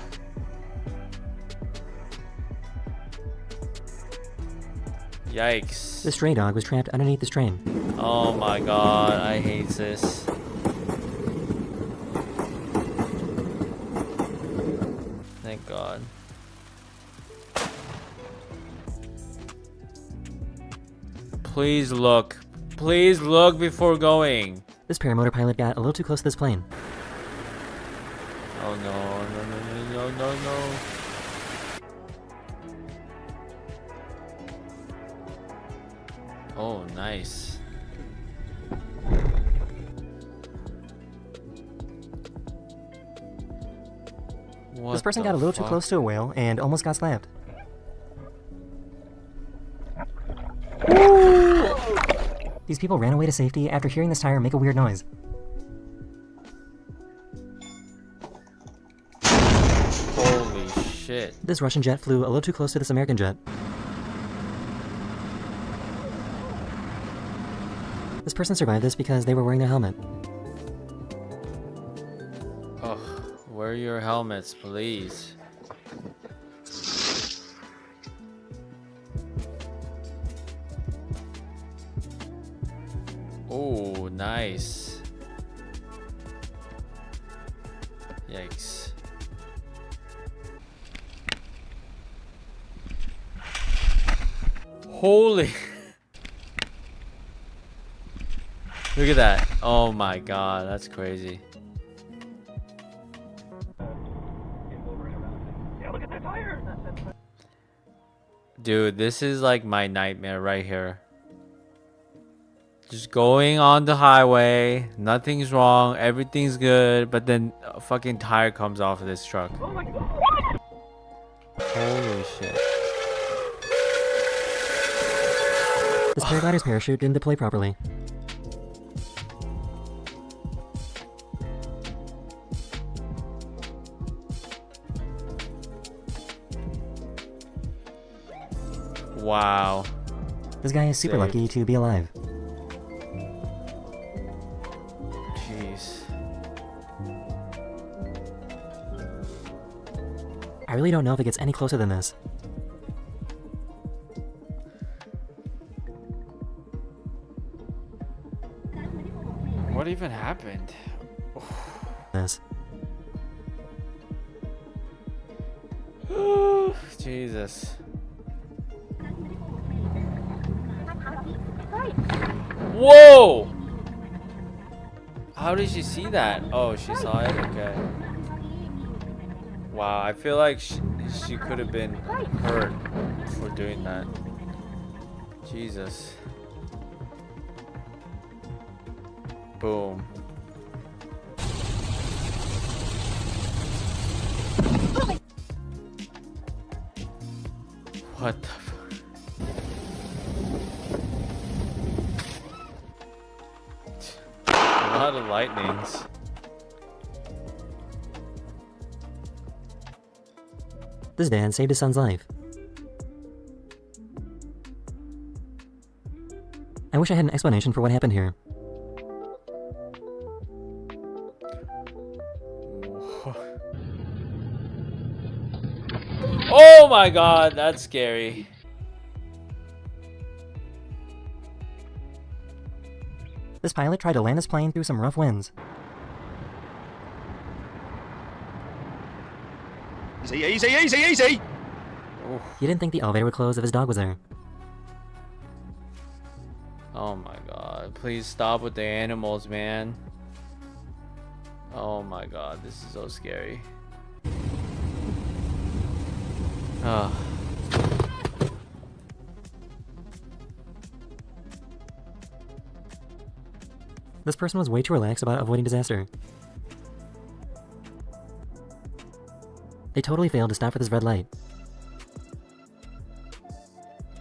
Yikes. The stray dog was trapped underneath this train. Oh my god, I hate this. Thank god. Please look. Please look before going. This paramotor pilot got a little too close to this plane. Oh no, no. Oh, nice. This person got a little too close to a whale and almost got slapped. These people ran away to safety after hearing this tire make a weird noise. Holy shit. This Russian jet flew a little too close to this American jet. This person survived this because they were wearing their helmet. Oh, wear your helmets, please. Oh, nice. Yikes. Holy. Look at that. Oh my god, that's crazy. Dude, this is like my nightmare right here. Just going on the highway, nothing's wrong, everything's good, but then a fucking tire comes off of this truck. Holy shit. This paraglider's parachute didn't deploy properly. Wow. This guy is super lucky to be alive. Jeez. I really don't know if it gets any closer than this. What even happened? This. Jesus. Whoa! How did she see that? Oh, she saw it? Okay. Wow, I feel like she could have been hurt for doing that. Jesus. Boom. What the fuck? A lot of lightnings. This dad saved his son's life. I wish I had an explanation for what happened here. Oh my god, that's scary. This pilot tried to land his plane through some rough winds. Easy, easy, easy, easy! He didn't think the elevator would close if his dog was there. Oh my god, please stop with the animals, man. Oh my god, this is so scary. Oh. This person was way too relaxed about avoiding disaster. They totally failed to stop for this red light.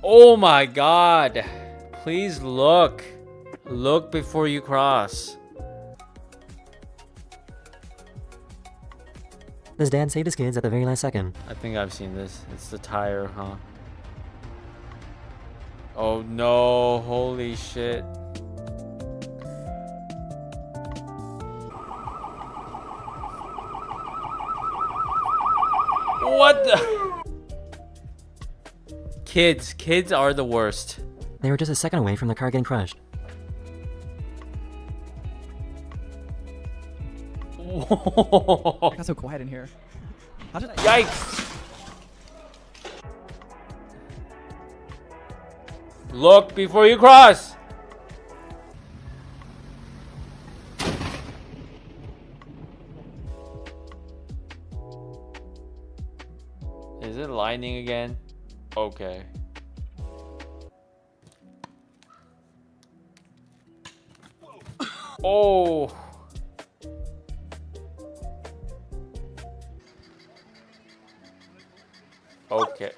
Oh my god. Please look. Look before you cross. This dad saved his kids at the very last second. I think I've seen this. It's the tire, huh? Oh no, holy shit. What the? Kids are the worst. They were just a second away from the car getting crushed. Whoa. It got so quiet in here. How did I? Yikes! Look before you cross! Is it lightning again? Okay. Oh! Okay.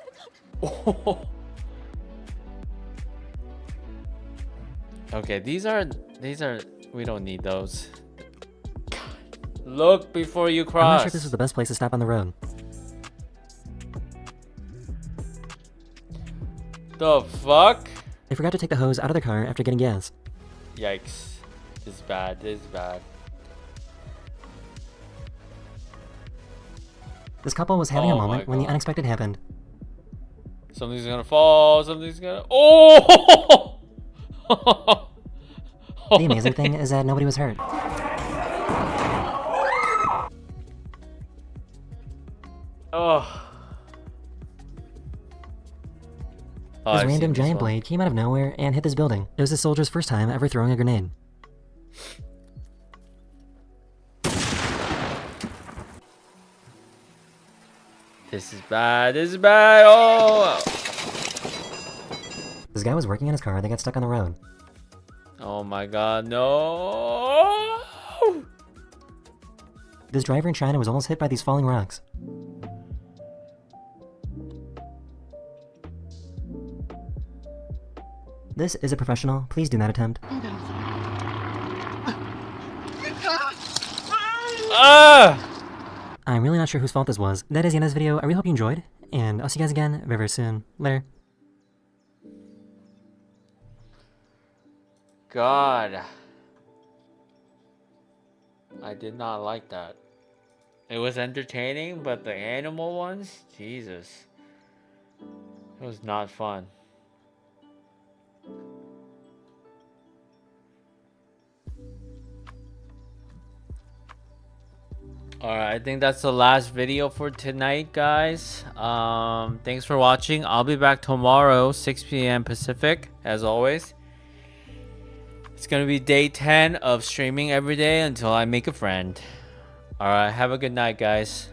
Okay, these are we don't need those. Look before you I'm not cross. sure if this is the best place to stop on the road. The fuck? They forgot to take the hose out of the car after getting gas. Yikes. This is bad. This is bad. This couple was having Oh a my moment when the God. unexpected happened. Something's gonna fall. Something's gonna. Oh! The amazing thing is that nobody was hurt. Oh. Oh, This I've random seen this giant one. blade came out of nowhere and hit this building. It was the soldier's first time ever throwing a grenade. This is bad. This is bad. Oh. This guy was working on his car that got stuck on the road. Oh my God. No. This driver in China was almost hit by these falling rocks. This is a professional. Please do not attempt. Ah! I'm really not sure whose fault this was. That is the end of this video. I really hope you enjoyed, and I'll see you guys again very, very soon. Later. God. I did not like that. It was entertaining, but the animal ones? Jesus. It was not fun. Alright, I think that's the last video for tonight, guys. Thanks for watching. I'll be back tomorrow, 6 p.m. Pacific, as always. It's gonna be day 10 of streaming every day until I make a friend. Alright, have a good night, guys.